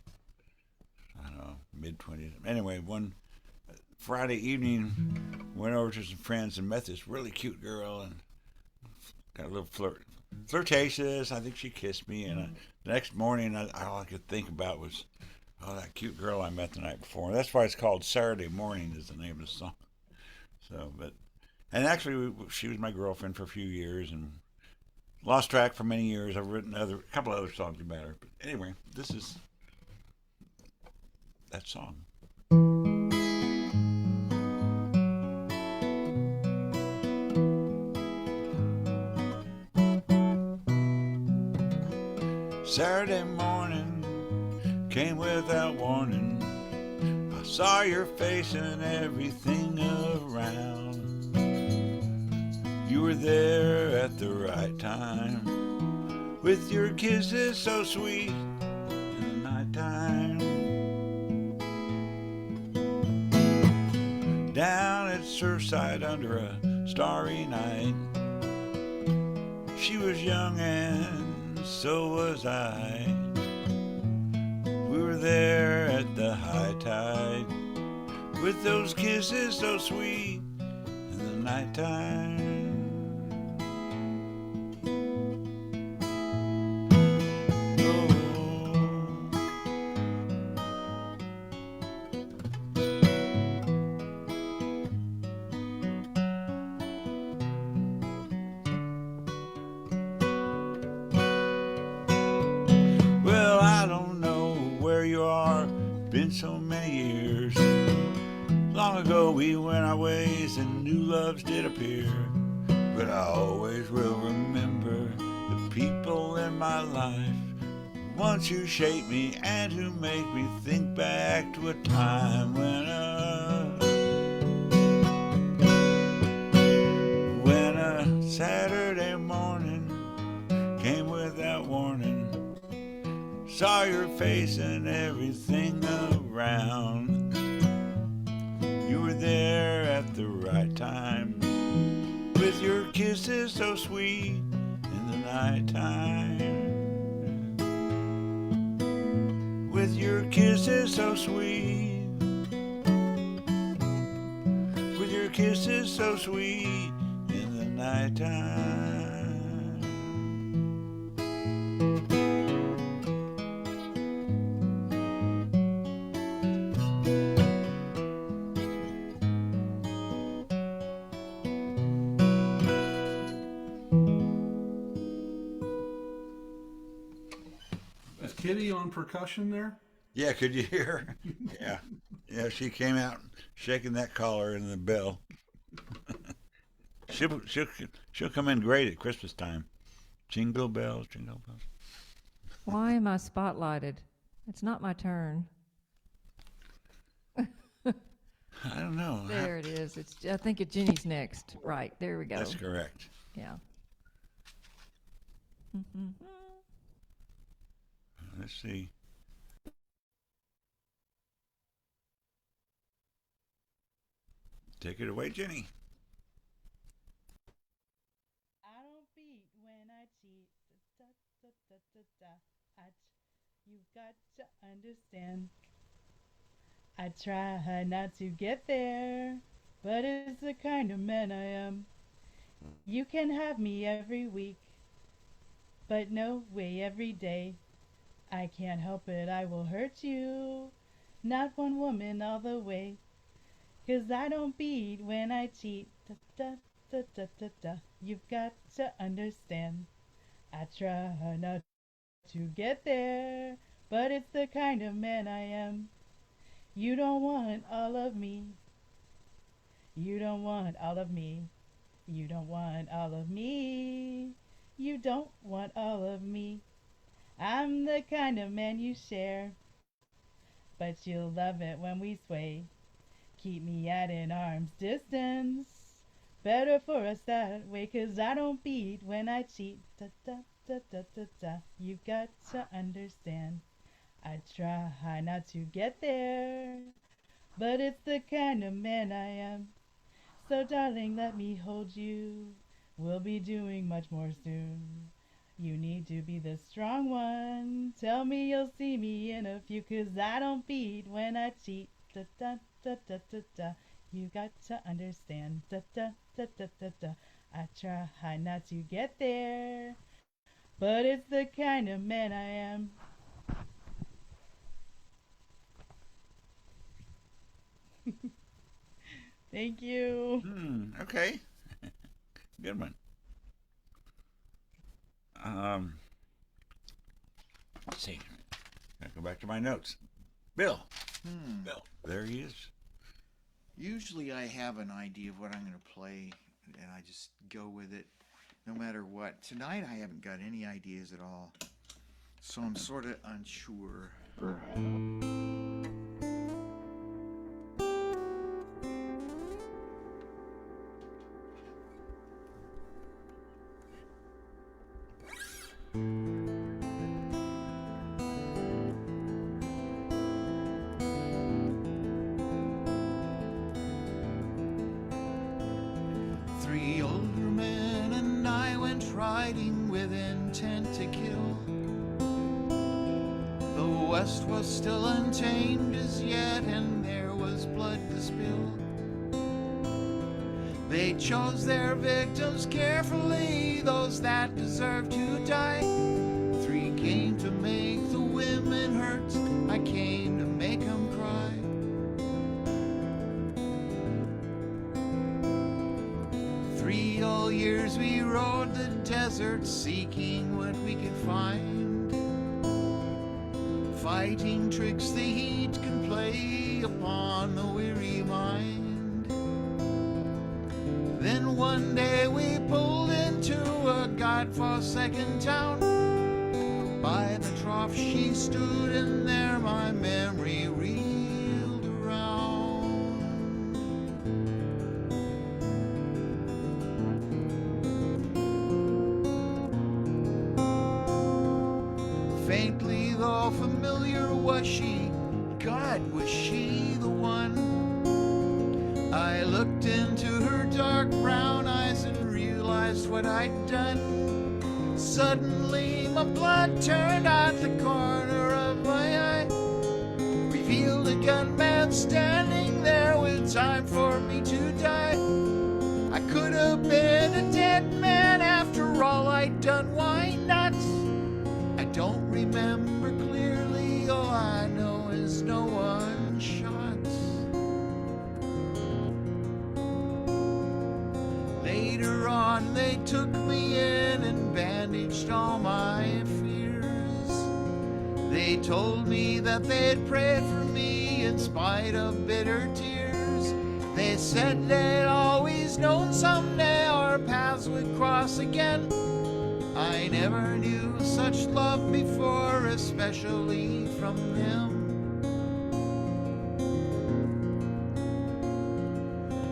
I don't know, mid 20s. Anyway, one Friday evening, went over to some friends and met this really cute girl and got a little flirtatious. I think she kissed me, and the next morning, all I could think about was, oh, that cute girl I met the night before. And that's why it's called Saturday Morning is the name of the song. So, and actually, she was my girlfriend for a few years and lost track for many years. I've written a couple other songs about her. But anyway, this is that song. Saturday morning came without warning. I saw your face and everything around. You were there at the right time, with your kisses so sweet in the nighttime. Down at Surfside under a starry night, she was young and so was I. We were there at the high tide, with those kisses so sweet in the nighttime. Well, I don't know where you are, been so many years. Long ago we went our ways and new loves did appear. But I always will remember the people in my life, the ones who shape me and who make me think back to a time when a Saturday morning came without warning. Saw your face and everything around. You were there at the right time, with your kisses so sweet in the nighttime. With your kisses so sweet, with your kisses so sweet in the nighttime. Is Kitty on percussion there? Yeah, could you hear her? Yeah. Yeah, she came out shaking that collar and the bell. she'll come in great at Christmas time. Jingle bells, jingle bells. Why am I spotlighted? It's not my turn. I don't know. There it is. I think Jenny's next. Right, there we go. That's correct. Yeah. Let's see. Take it away, Jenny. I don't beat when I cheat. Da, da, da, da, da, da. You've got to understand. I try not to get there, but it's the kind of man I am. You can have me every week, but no way every day. I can't help it, I will hurt you. Not one woman all the way. 'Cause I don't beat when I cheat. Da, da, da, da, da, da. You've got to understand. I try not to get there, but it's the kind of man I am. You don't want all of me. You don't want all of me. You don't want all of me. You don't want all of me. I'm the kind of man you share, but you'll love it when we sway. Keep me at an arm's distance. Better for us that way, 'cause I don't beat when I cheat. Da, da, da, da, da, da. You've got to understand. I try not to get there, but it's the kind of man I am. So darling, let me hold you. We'll be doing much more soon. You need to be the strong one. Tell me you'll see me in a few, 'cause I don't beat when I cheat. Da, da, da, da, da, da. You got to understand. Da, da, da, da, da, da. I try not to get there, but it's the kind of man I am. Thank you. Okay. Good one. Let's see. Gotta go back to my notes. Bill. Bill. There he is. Usually I have an idea of what I'm going to play, and I just go with it no matter what. Tonight I haven't got any ideas at all. So I'm sort of unsure. Three older men and I went riding with intent to kill. The West was still untamed as yet, and there was blood to spill. They chose their victims carefully, those that deserved to die. Three came to make the women hurt, I came to make them cry. Three whole years we rode the desert, seeking what we could find. Fighting tricks the heat can play upon the weary mind. Then one day we pulled into a godforsaken town. By the trough she stood, and there my memory reeled around. Faintly though familiar was she, God, was she the one? I looked into her dark brown eyes and realized what I'd done. Suddenly my blood turned out the corner of my eye, revealed a gunman standing there with time for me to die. I could have been a dead man after all I'd done, why not? I don't remember clearly, all I know is no one shot. Later on they took me in and bandaged all my fears. They told me that they'd prayed for me in spite of bitter tears. They said they'd always known someday our paths would cross again. I never knew such love before, especially from them.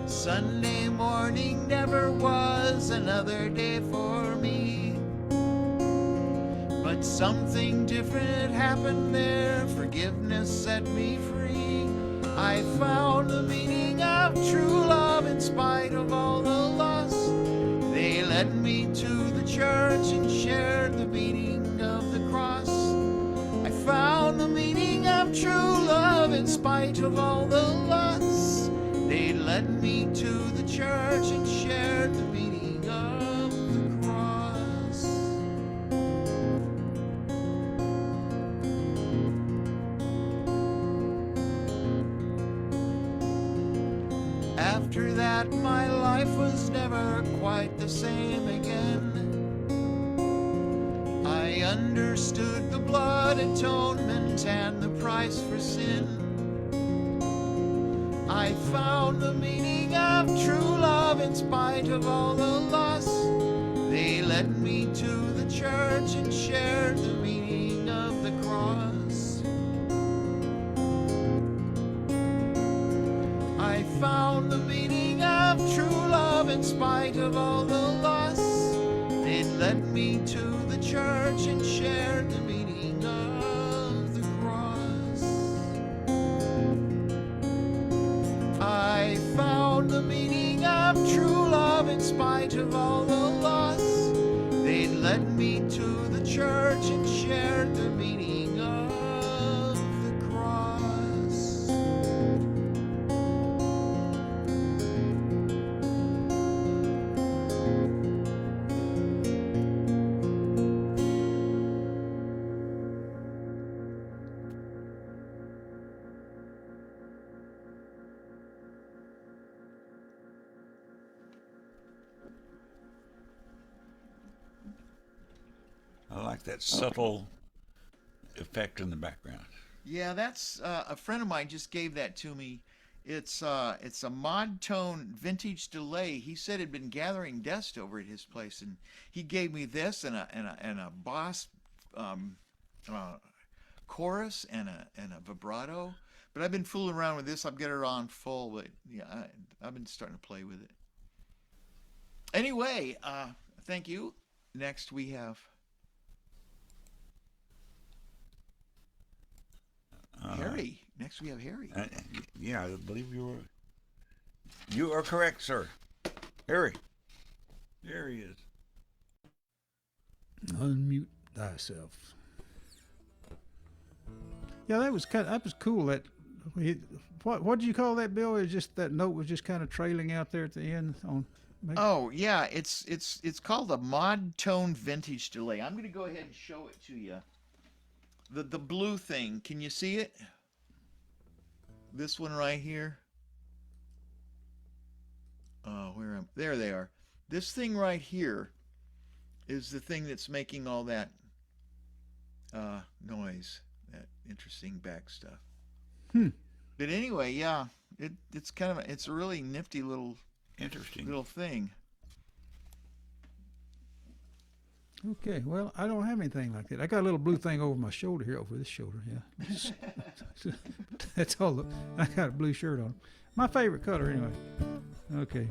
Sunday morning never was another day for me, but something different happened there. Forgiveness set me free. I found the meaning of true love in spite of all the loss. They led me to the church and shared the meaning of the cross. I found the meaning of true love in spite of all the loss. They led me to the church and shared the meaning of the cross. After that, my life was never quite the same again. I understood the blood atonement and the price for sin. I found the meaning of true love in spite of all the loss. They led me to the church and shared the meaning of the cross. I found the meaning of true love in spite of all the loss. They led me to the church and shared the meaning of the cross. I found the meaning of true love in spite of all the loss. They led me to the church and shared the meaning of the cross. I like that subtle effect in the background. Yeah, that's a friend of mine just gave that to me. It's a mod tone vintage delay. He said he'd been gathering dust over at his place, and he gave me this and a Boss chorus and a vibrato. But I've been fooling around with this. I've got it on full, but yeah, I've been starting to play with it. Anyway, thank you. Next we have Harry. Next we have Harry. Yeah, I believe you are correct, sir. Harry. There he is. Unmute thyself. Yeah, that was cool. What did you call that, Bill? It was just that note was just kind of trailing out there at the end on. Oh yeah, it's called a mod tone vintage delay. I'm gonna go ahead and show it to you. The blue thing. Can you see it? This one right here. Oh, there they are. This thing right here is the thing that's making all that noise, that interesting back stuff. But anyway, yeah, it's a really nifty little thing. Okay, well, I don't have anything like that. I got a little blue thing over my shoulder here, over this shoulder, yeah. That's all. I got a blue shirt on. My favorite color, anyway. Okay.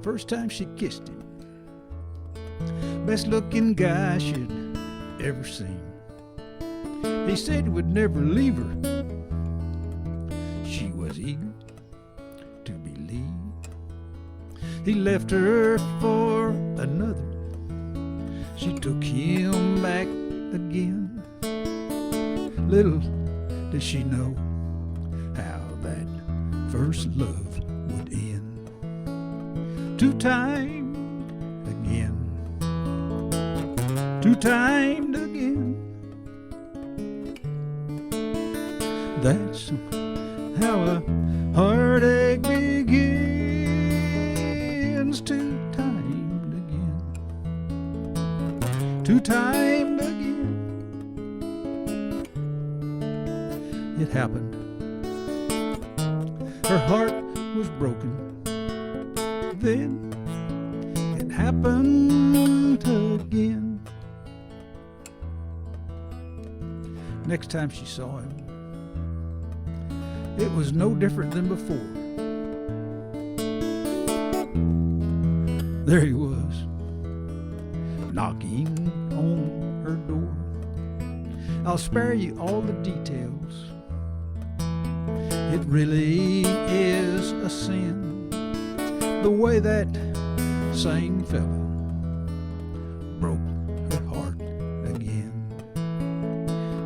First time she kissed him. Best looking guy she'd ever seen. He said he would never leave her. She was eager to believe. He left her for another. She took him back again. Little did she know how that first love would end. Two-timed again. Two-timed again. That's how a heartache begins. Two-timed again. Two-timed again. It happened. Her heart was broken. Then it happened again. Next time she saw him, it was no different than before. There he was, knocking on her door. I'll spare you all the details. It really is a sin, the way that same fella broke her heart again.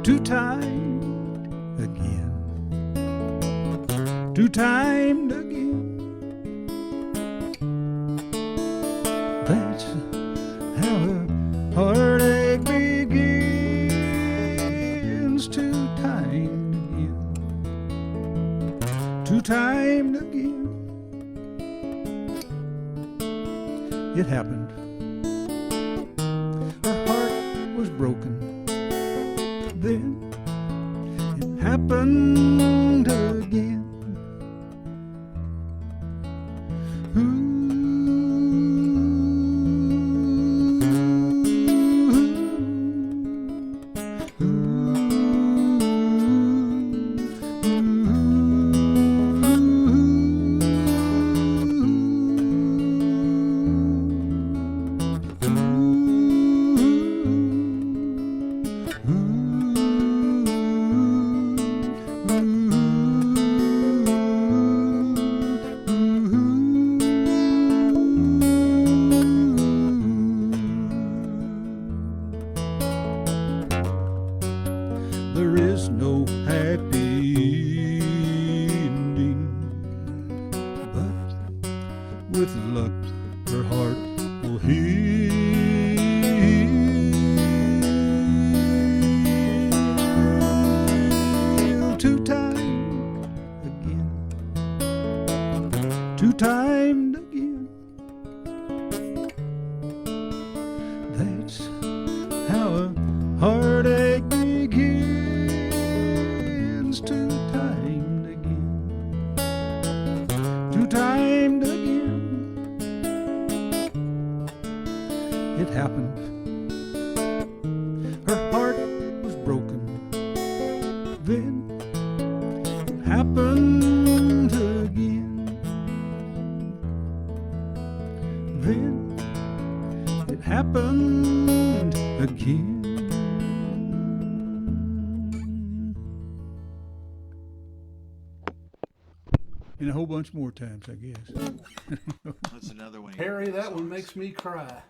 Two-timed again. Two-timed again. That's how a heartache begins. Two-timed again. Two-timed again. It happened. Her heart was broken. Then it happened again. There is no happy ending, but with luck her heart will heal. Two-timed again. Two-timed again. That's how a heartache begins. her heart was broken. Then it happened again. Then it happened again. And a whole bunch more times, I guess. That's another one. Harry, that one makes me cry.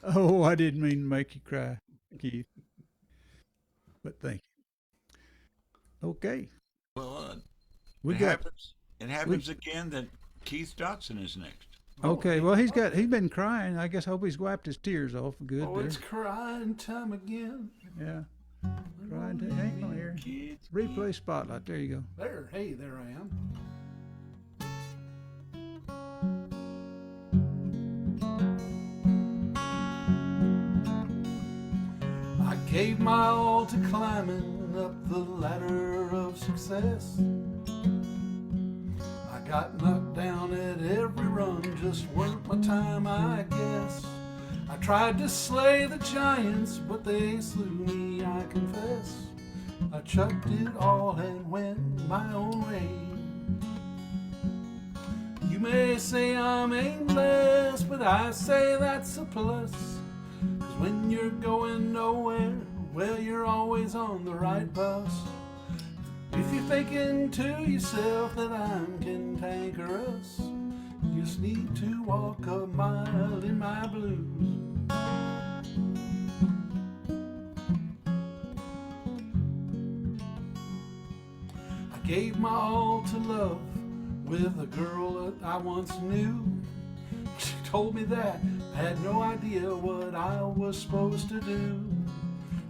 Oh, I didn't mean to make you cry, Keith. But thank you. Okay. Well, We it got happens. It happens again that Keith Dodson is next. okay. Well, he's been crying. I guess I hope he's wiped his tears off good. Oh, There. it's crying time again. Yeah. Crying. Hang on here. Keith. Replay spotlight. There you go. There, hey, there I am. I gave my all to climbing up the ladder of success. I got knocked down at every run, just weren't my time, I guess. I tried to slay the giants, but they slew me, I confess. I chucked it all and went my own way. You may say I'm aimless, but I say that's a plus. 'Cause when you're going nowhere, well, you're always on the right bus. If you're thinking to yourself that I'm cantankerous, you just need to walk a mile in my blues. I gave my all to love with a girl that I once knew. She told me that I had no idea what I was supposed to do.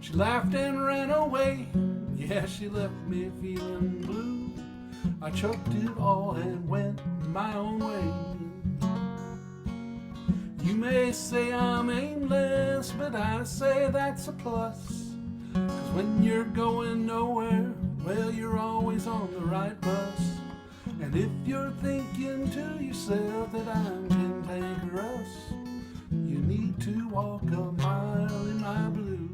She laughed and ran away. Yeah, she left me feeling blue. I chucked it all and went my own way. You may say I'm aimless, but I say that's a plus. 'Cause when you're going nowhere, well, you're always on the right bus. And if you're thinking to yourself that I'm cantankerous, you need to walk a mile in my blues.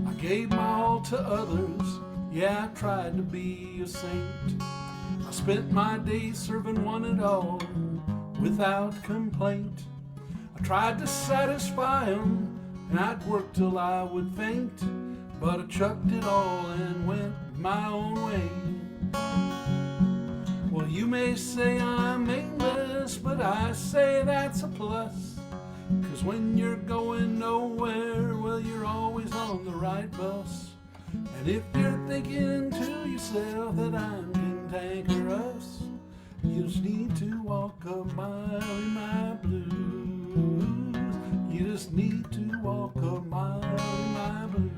I gave my all to others, yeah, I tried to be a saint. I spent my days serving one and all without complaint. I tried to satisfy them, and I'd work till I would faint. But I chucked it all and went my own way. Well, you may say I'm aimless, but I say that's a plus. 'Cause when you're going nowhere, well, you're always on the right bus. And if you're thinking to yourself that I'm cantankerous, you just need to walk a mile in my blues. You just need to walk a mile in my blues.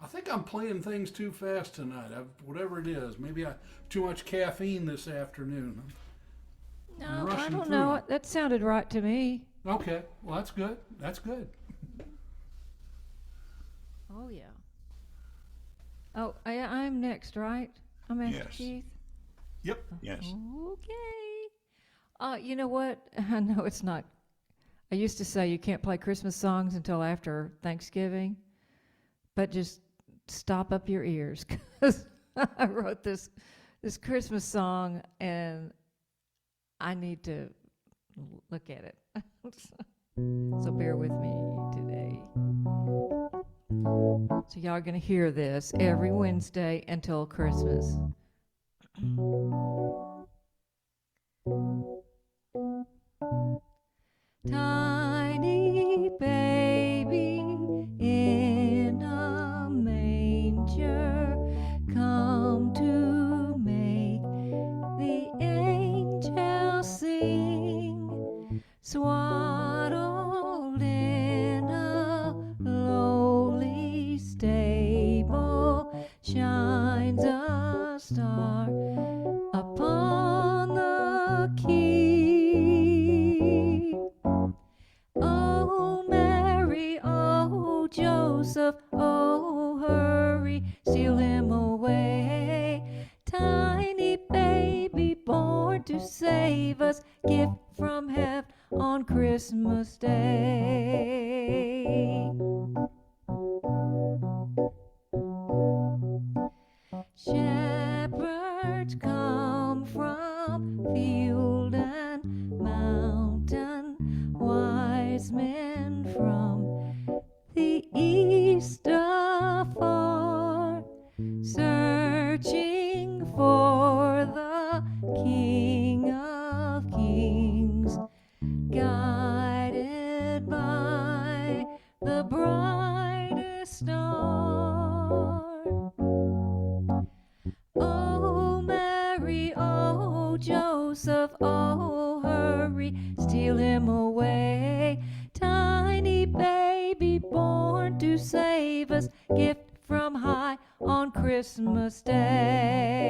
I think I'm playing things too fast tonight. Whatever it is, maybe I too much caffeine this afternoon. No, I'm I rushing don't through. know. That sounded right to me. Okay, well that's good. That's good. Oh, yeah. Oh, I'm next, right? I'm after Yes. Keith? Yep. Yes. Okay. You know what? I know it's not. I used to say you can't play Christmas songs until after Thanksgiving, but just stop up your ears, because I wrote this Christmas song and I need to look at it. So bear with me today. So y'all are going to hear this every Wednesday until Christmas. Tiny baby in a manger, come to make the angels sing. Swaddled in a lowly stable, shine star upon the key. Oh, Mary, oh, Joseph, oh, hurry, steal him away. Tiny baby born to save us, gift from heaven on Christmas Day. Shepherds come from field and mountain, wise men from the east afar, searching for the King of Kings, guided by the brightest star. Oh, Mary, oh, Joseph, oh, hurry, steal him away. Tiny baby born to save us, gift from high on Christmas Day.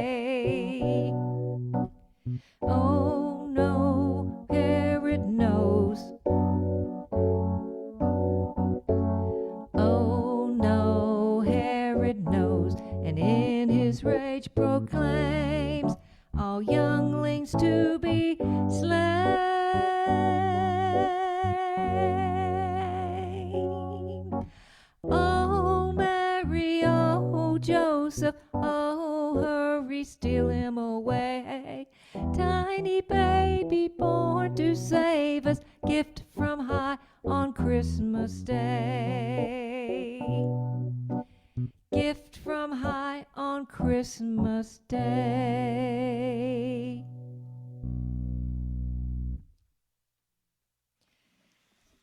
Oh, no, Herod knows. Oh, no, Herod knows, and in his rage proclaims all younglings to be slain. Oh, Mary, oh, Joseph, oh, hurry, steal him away. Tiny baby born to save us, gift from high on Christmas Day. Gift from high on Christmas Day.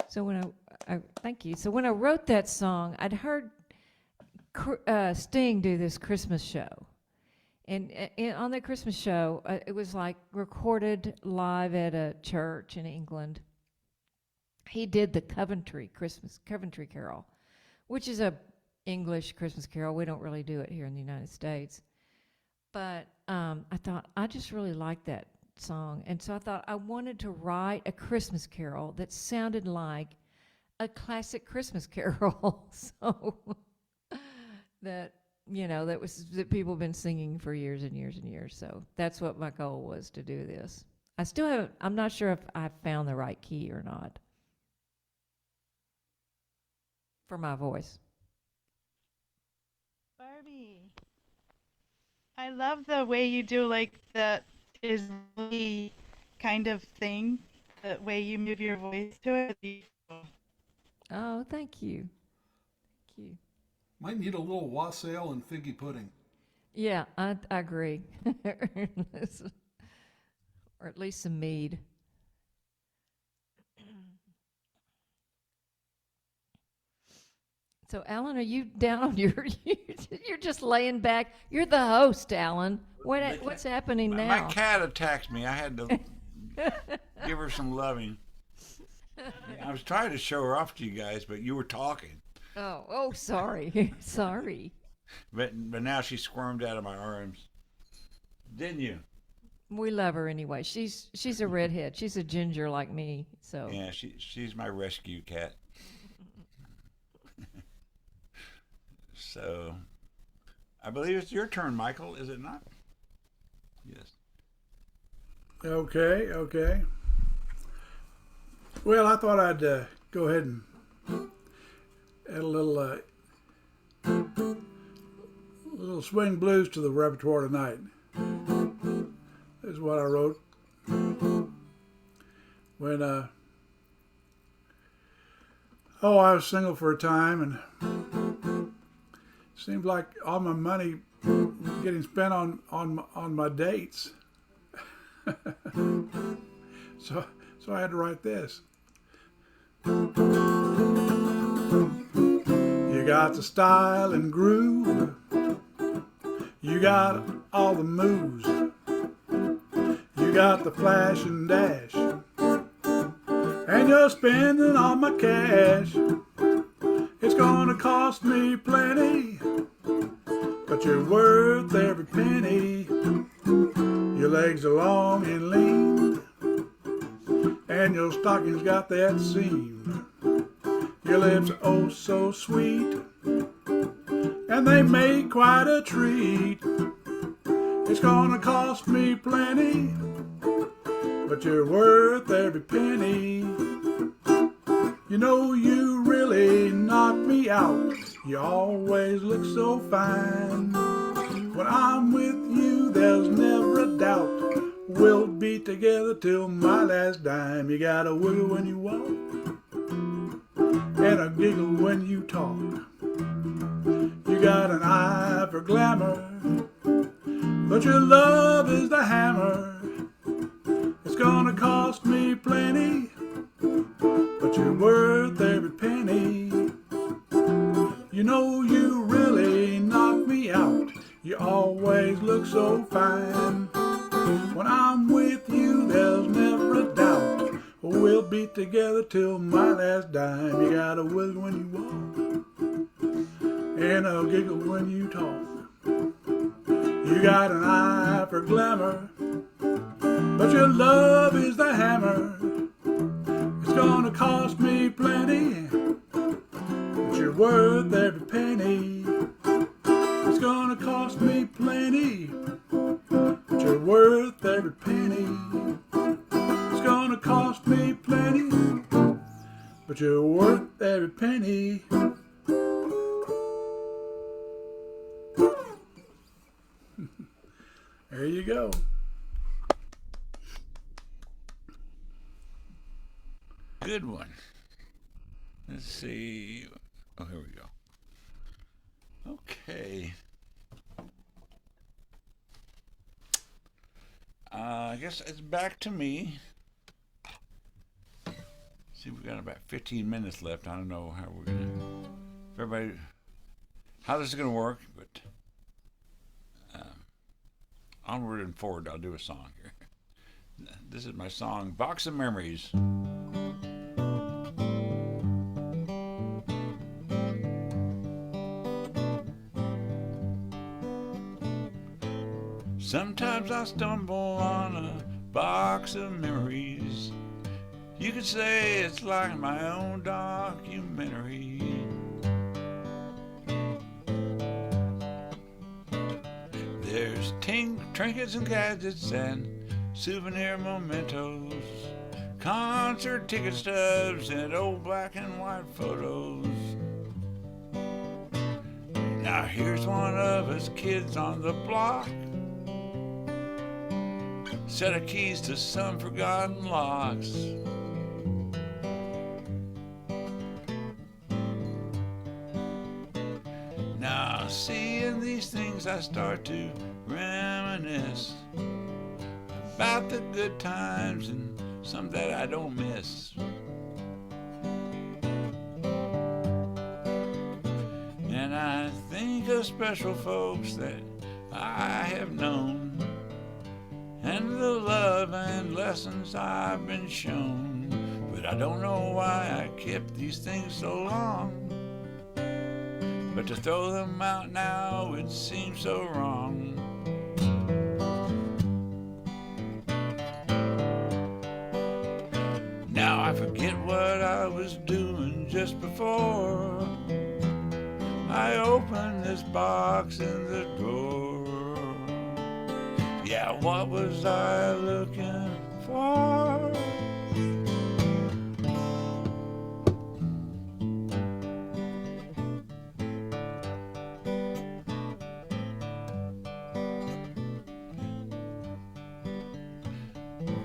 So when I thank you. So when I wrote that song, I'd heard Sting do this Christmas show, and on that Christmas show, it was like recorded live at a church in England. He did the Coventry Carol, which is a English Christmas carol. We don't really do it here in the United States. But I thought, I just really liked that song. And so I thought I wanted to write a Christmas carol that sounded like a classic Christmas carol. So that, that people have been singing for years and years and years. So that's what my goal was, to do this. I'm not sure if I found the right key or not for my voice. Barbie, I love the way you do like the Disney kind of thing, the way you move your voice to it. Oh, thank you. Thank you. Might need a little wassail and figgy pudding. Yeah, I agree. Or at least some mead. So, Alan, are you down on your? You're just laying back. You're the host, Alan. What's happening now? My cat attacked me. I had to give her some loving. I was trying to show her off to you guys, but you were talking. Oh, sorry, sorry. But now she squirmed out of my arms. Didn't you? We love her anyway. She's a redhead. She's a ginger like me. So yeah, she's my rescue cat. So, I believe it's your turn, Michael, is it not? Yes. Okay. Well, I thought I'd go ahead and add a little swing blues to the repertoire tonight. This is what I wrote when I was single for a time, and seemed like all my money was getting spent on my dates. So I had to write this. You got the style and groove. You got all the moves. You got the flash and dash. And you're spending all my cash. It's gonna cost me plenty, but but you're worth every penny. Your legs are long and lean, and your stocking's got that seam. Your lips are oh so sweet, and they make quite a treat. It's gonna cost me plenty, but you're worth every penny. You know you really knock me out. You always look so fine. When I'm with you, there's never a doubt. We'll be together till my last dime. You got a wiggle when you walk, and a giggle when you talk. You got an eye for glamour, but your love is the hammer. It's gonna cost me plenty, but you're worth every penny. You know you really knock me out. You always look so fine. When I'm with you, there's never a doubt. We'll be together till my last dime. You got a wiggle when you walk, and a giggle when you talk. You got an eye for glamour, but your love is the hammer. It's gonna cost me plenty, but you're worth every penny. It's gonna cost me plenty, but you're worth every penny. It's gonna cost me plenty, but you're worth every penny. There you go. Good one. Let's see. Oh, here we go. Okay. I guess it's back to me. See, we've got about 15 minutes left. I don't know how we're how this is gonna work, but onward and forward. I'll do a song here. This is my song, "Box of Memories." Sometimes I stumble on a box of memories. You could say it's like my own documentary. There's trinkets and gadgets and souvenir mementos, concert ticket stubs and old black and white photos. Now here's one of us kids on the block, set of keys to some forgotten locks. Now seeing these things I start to reminisce about the good times and some that I don't miss. And I think of special folks that I have known, and the love and lessons I've been shown. But I don't know why I kept these things so long. But to throw them out now, it seems so wrong. Now I forget what I was doing just before I opened this box in the drawer. Yeah, what was I looking for?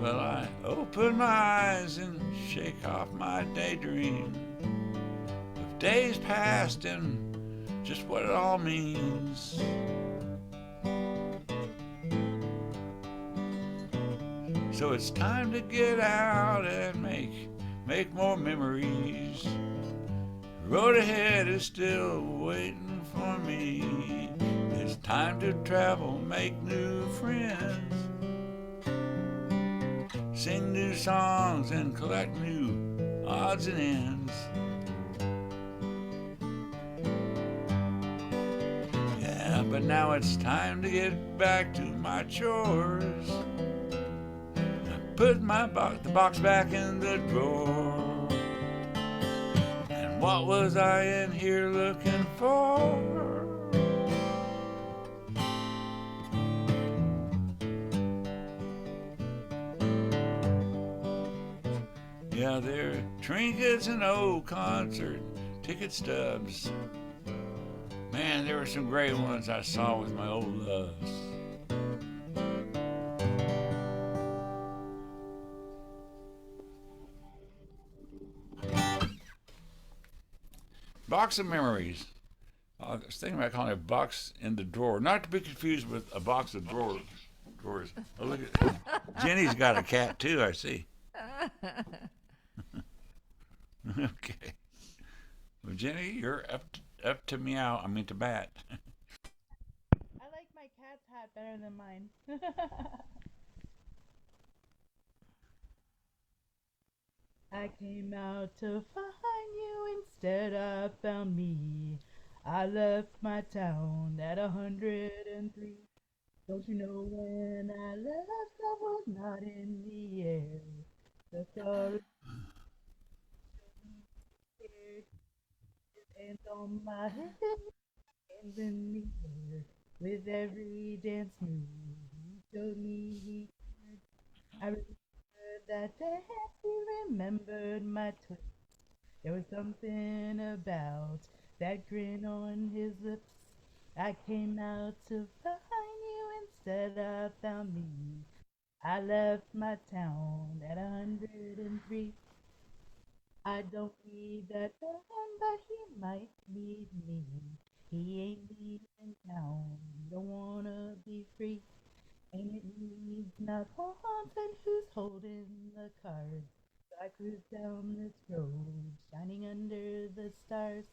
Well, I open my eyes and shake off my daydream of days past and just what it all means. So it's time to get out and make more memories. The road ahead is still waiting for me. It's time to travel, make new friends, sing new songs and collect new odds and ends. Yeah, But now it's time to get back to my chores. I put the box back in the drawer. And what was I in here looking for? Yeah, there are trinkets and old concert ticket stubs. Man, there were some great ones I saw with my old loves. Box of memories. I was thinking about calling it a box in the drawer, not to be confused with a box of drawers. Oh, look at Jenny's got a cat too. I see. Okay. Well, Jenny, you're up to meow. I mean to bat. I like my cat's hat better than mine. I came out to find you, instead I found me. I left my town at 103. Don't you know when I left, I was not in the air. The thought of you, his hands on my head, hands in the air. With every dance move, he showed me he cared. I remembered that dance, he remembered my twist. There was something about that grin on his lips. I came out to find you, instead I found me. I left my town at 103. I don't need that man, but he might need me. He ain't leaving town, don't wanna be free. And it needs not wants, and who's holding the cards? So I cruise down this road, shining under the stars.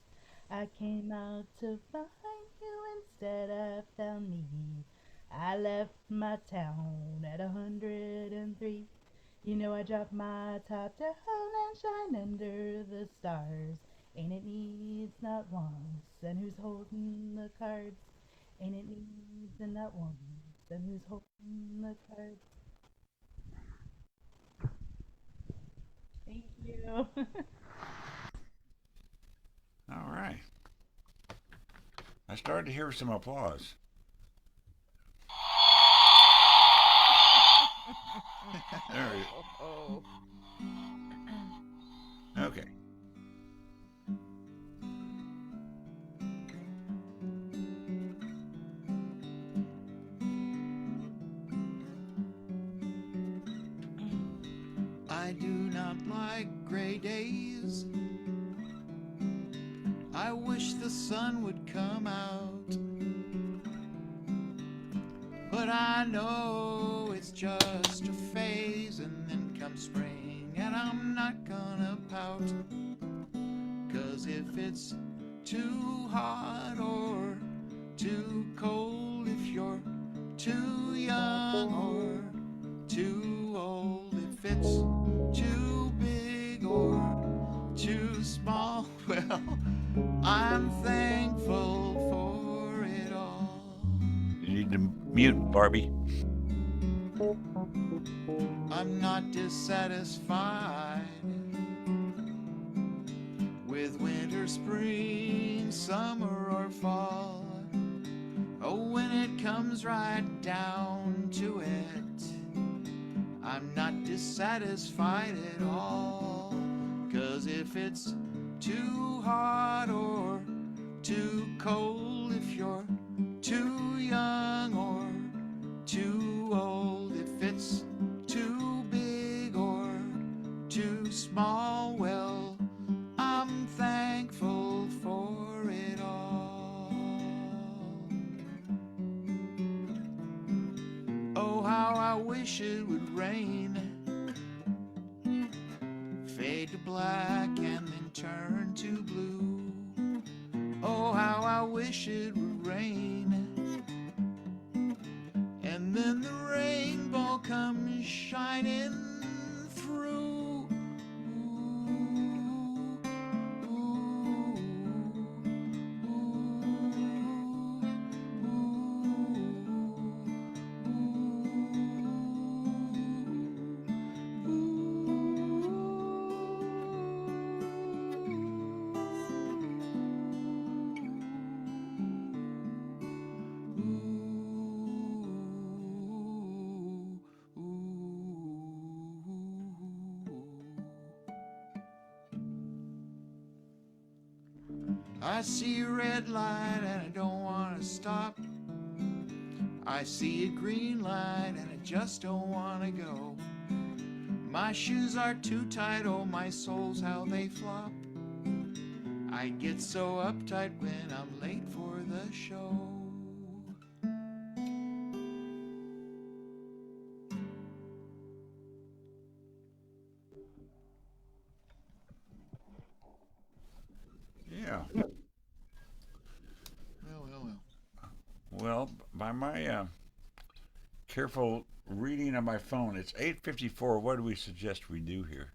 I came out to find you, instead I found me. I left my town at 103. You know I dropped my top down and shine under the stars. And it needs not once, and who's holding the cards? And it needs and not once, and who's holding the cards? Thank you. All right. I started to hear some applause. There we go. Okay. I do not like gray days. I wish the sun would come out. But I know it's just a phase, and then comes spring, and I'm not gonna pout. 'Cause if it's too hot or too cold, if you're too young or too old, if it's too big or too small, well, I'm thankful for it all. You need to mute, Barbie. I'm not dissatisfied with winter, spring, summer, or fall. Oh, when it comes right down to it, I'm not dissatisfied at all. 'Cause if it's too hot or too cold, if you're too young or too old, if it's too big or too small, well, I'm thankful for it all. Oh, how I wish it would rain, fade to black and then turn to blue. Oh, how I wish it would rain, and then the rainbow comes shining through. Ooh, ooh, ooh, ooh. I see a red light and I don't want to stop. I see a green light and I just don't want to go. My shoes are too tight, oh my soles how they flop. I get so uptight when I'm late for the show. Yeah. Well. Well, by my careful reading on my phone, it's 8:54. What do we suggest we do here?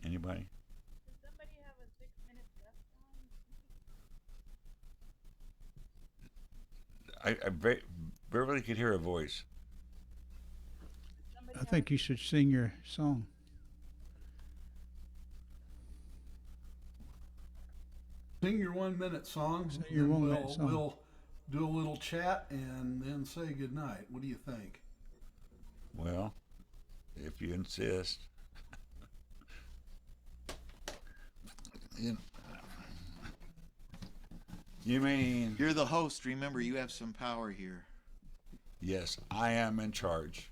Anybody? Does somebody have a 6 minutes left on? I barely could hear a voice. I think you should sing your song. Sing your 1 minute song. Sing your and 1 minute song. We'll do a little chat and then say goodnight. What do you think? Well, if you insist. You mean, You're the host. Remember, you have some power here. yes, I am in charge.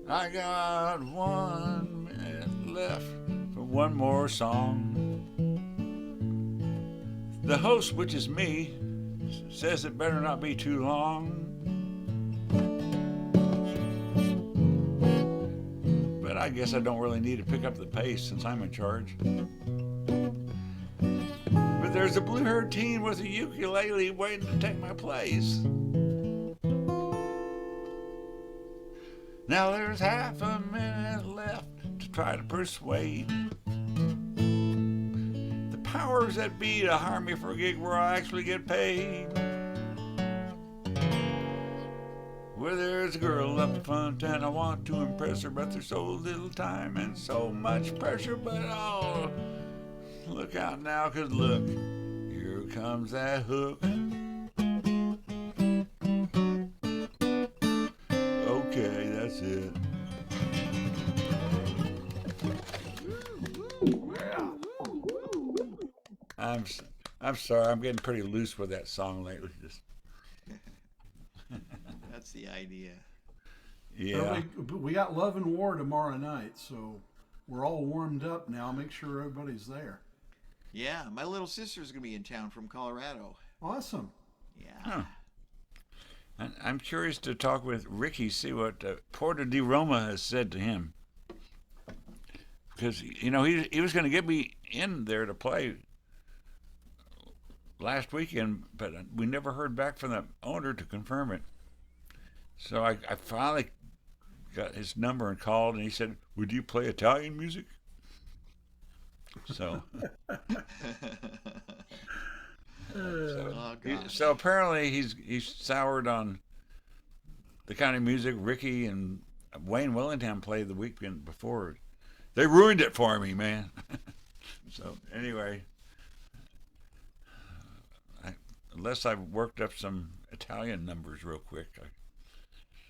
I got 1 minute left for one more song. The host, which is me, says it better not be too long. But I guess I don't really need to pick up the pace since I'm in charge. But there's a blue-haired teen with a ukulele waiting to take my place. Now there's half a minute left to try to persuade the powers that be to hire me for a gig where I actually get paid. Where there's a girl up front and I want to impress her, but there's so little time and so much pressure. But oh, look out now, 'cause look, here comes that hook. Okay, that's it. I'm sorry, I'm getting pretty loose with that song lately. Just That's the idea. yeah. We got Love and War tomorrow night, so we're all warmed up now. Make sure everybody's there. Yeah, my little sister's gonna be in town from Colorado. Awesome. Yeah. Huh. And I'm curious to talk with Ricky, see what Porter de Roma has said to him. Because, you know, he was going to get me in there to play last weekend, but we never heard back from the owner to confirm it. So I finally got his number and called, and he said, "Would you play Italian music?" So, Oh, gosh. so apparently he's soured on the kind of music Ricky and Wayne Willingham played the weekend before. They ruined it for me, man. So anyway, unless I've worked up some Italian numbers real quick,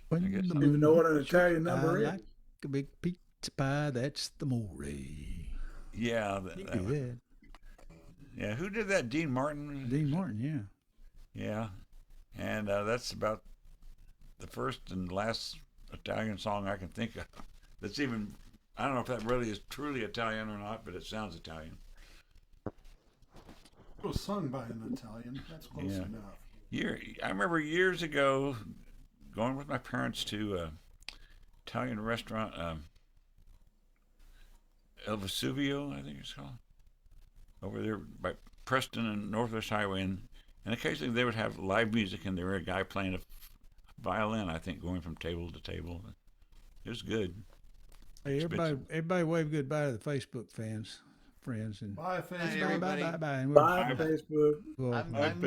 When I guess the so. I don't even know what an moon Italian shines number is. like a big pizza pie, that's the more. yeah, Yeah, yeah. Who did that? Dean Martin. Dean Martin, yeah. Yeah, and that's about the first and last Italian song I can think of. That's even, I don't know if that really is truly Italian or not, but it sounds Italian. It was sung by an Italian. That's close Yeah. enough. I remember years ago going with my parents to Italian restaurant, El Vesuvio, I think it's called, over there by Preston and Northwest Highway, and occasionally they would have live music, and there were a guy playing a violin, I think, going from table to table. It was good. Hey, Expensive. everybody wave goodbye to the Facebook friends and Bye, Night, Facebook. bye, everybody. bye, bye. And Bye, Facebook. we'll- I'm